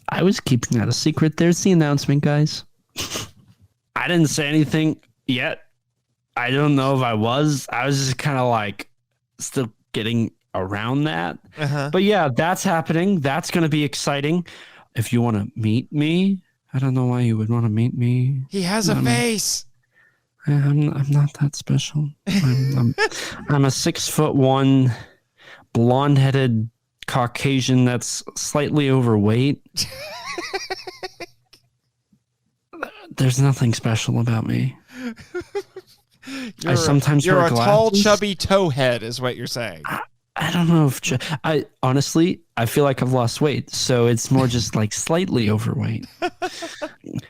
I was keeping that a secret. There's the announcement, guys. I didn't say anything yet. I don't know if I was. I was just kind of like still getting around that. But yeah, that's happening. That's going to be exciting. If you want to meet me, I don't know why you would want to meet me. He has a face. I'm not that special. I'm a 6'1", blonde-headed Caucasian that's slightly overweight. There's nothing special about me. I sometimes you're wear a glasses. Tall, chubby towhead, is what you're saying. I don't know if I honestly, I feel like I've lost weight, so it's more just like slightly overweight.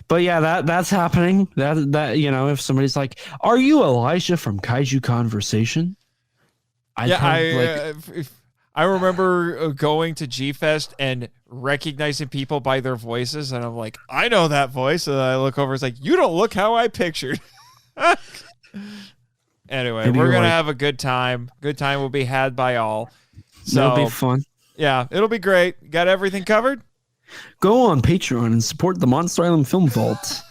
But yeah, that's happening. That you know, if somebody's like, "Are you Elijah from Kaiju Conversation?" I remember going to G-Fest and recognizing people by their voices, and I'm like, I know that voice. And I look over, it's like, you don't look how I pictured. Anyway, maybe we're going to have a good time. Good time will be had by all. So it'll be fun. Yeah, it'll be great. Got everything covered? Go on Patreon and support the Monster Island Film Vault.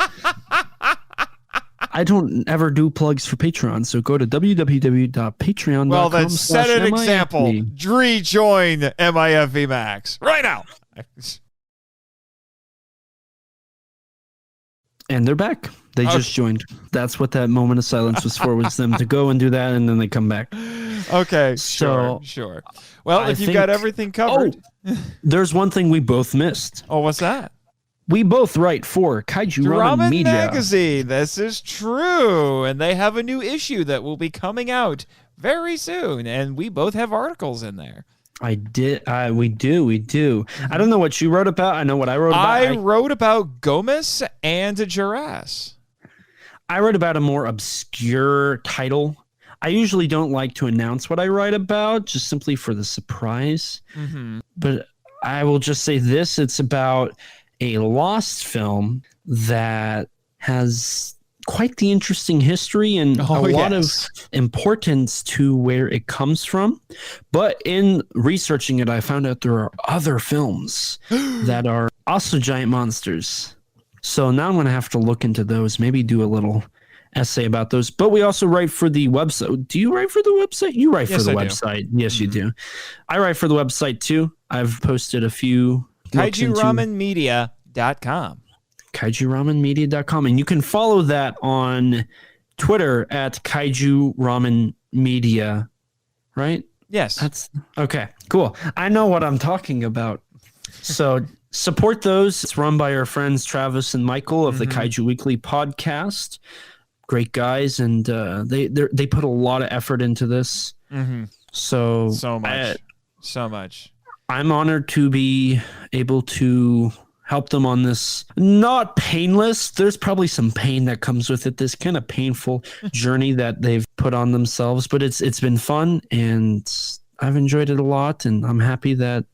I don't ever do plugs for Patreon, so go to www.patreon.com. Well, then set an example. Rejoin MIFV Max right now. And they're back. They just joined. That's what that moment of silence was for, was them to go and do that, and then they come back. Okay, So, sure. Well, if you've got everything covered. There's one thing we both missed. Oh, what's that? We both write for Kaiju Ramen Media magazine. This is true. And they have a new issue that will be coming out very soon. And we both have articles in there. We do. I don't know what you wrote about. I know what I wrote about. I wrote about Gomez and Duras. I wrote about a more obscure title. I usually don't like to announce what I write about, just simply for the surprise. Mm-hmm. But I will just say this. It's about a lost film that has quite the interesting history and a lot of importance to where it comes from. But in researching it, I found out there are other films that are also giant monsters. So now I'm going to have to look into those, maybe do a little essay about those. But we also write for the website. Do you write for the website? You write for the website. Yes, you do. I write for the website too. I've posted a few. KaijuRamenmedia.com. KaijuRamenmedia.com. And you can follow that on Twitter at Kaiju Ramen Media, right? Yes. That's okay. Cool. I know what I'm talking about. So support those. It's run by our friends Travis and Michael of the Kaiju Weekly podcast. Great guys, and they put a lot of effort into this. Mm-hmm. So much. I'm honored to be able to help them on this not painless. There's probably some pain that comes with it. This kind of painful journey that they've put on themselves, but it's been fun and I've enjoyed it a lot. And I'm happy that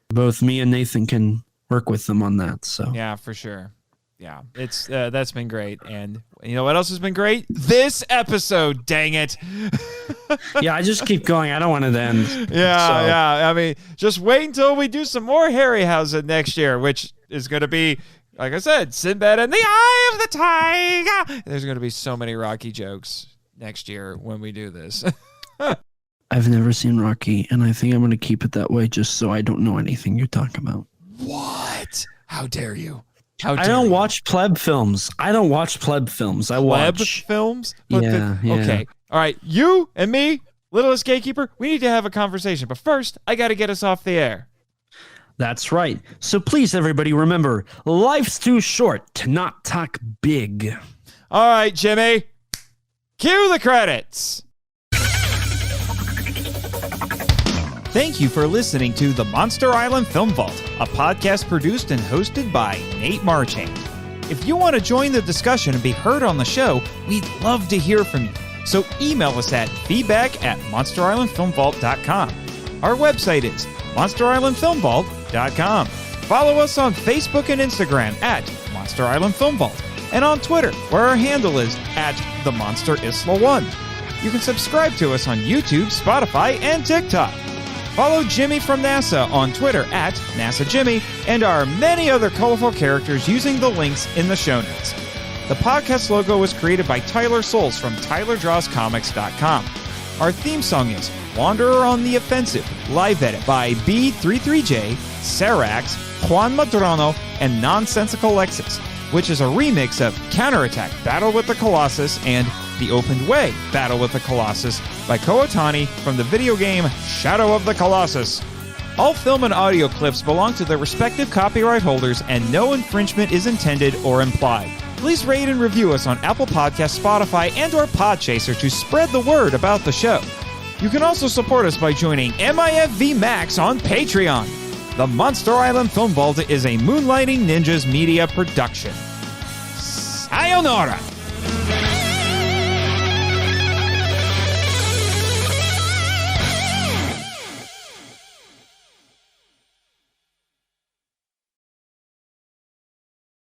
both me and Nathan can work with them on that. So yeah, for sure. Yeah, it's that's been great. And you know what else has been great? This episode, dang it. Yeah, I just keep going. I don't want it to end. Yeah. I mean, just wait until we do some more Harryhausen next year, which is going to be, like I said, Sinbad and the Eye of the Tiger. There's going to be so many Rocky jokes next year when we do this. I've never seen Rocky, and I think I'm going to keep it that way just so I don't know anything you're talking about. What? How dare you? I don't watch pleb films. I watch pleb films? But yeah. Okay. All right. You and me, Littlest Gatekeeper, we need to have a conversation. But first, I got to get us off the air. That's right. So please, everybody, remember, life's too short to not talk big. All right, Jimmy. Cue the credits. Thank you for listening to the Monster Island Film Vault, a podcast produced and hosted by Nate Marchand. If you want to join the discussion and be heard on the show, we'd love to hear from you. So email us at feedback@monsterislandfilmvault.com. Our website is monsterislandfilmvault.com. Follow us on Facebook and Instagram at Monster Island Film Vault, and on Twitter, where our handle is @TheMonsterIsla1. You can subscribe to us on YouTube, Spotify, and TikTok. Follow Jimmy from NASA on Twitter at NASAJimmy and our many other colorful characters using the links in the show notes. The podcast logo was created by Tyler Souls from TylerDrawsComics.com. Our theme song is Wanderer on the Offensive, live edit by B33J, Sarax, Juan Madrano, and Nonsensical Lexus, which is a remix of Counterattack Battle with the Colossus and The Opened Way Battle with the Colossus by Kootani from the video game Shadow of the Colossus. All film and audio clips belong to their respective copyright holders and no infringement is intended or implied. Please rate and review us on Apple Podcasts, Spotify, and or Podchaser to spread the word about the show. You can also support us by joining MIFV Max on Patreon. The Monster Island Film Vault is a Moonlighting Ninjas media production. Sayonara!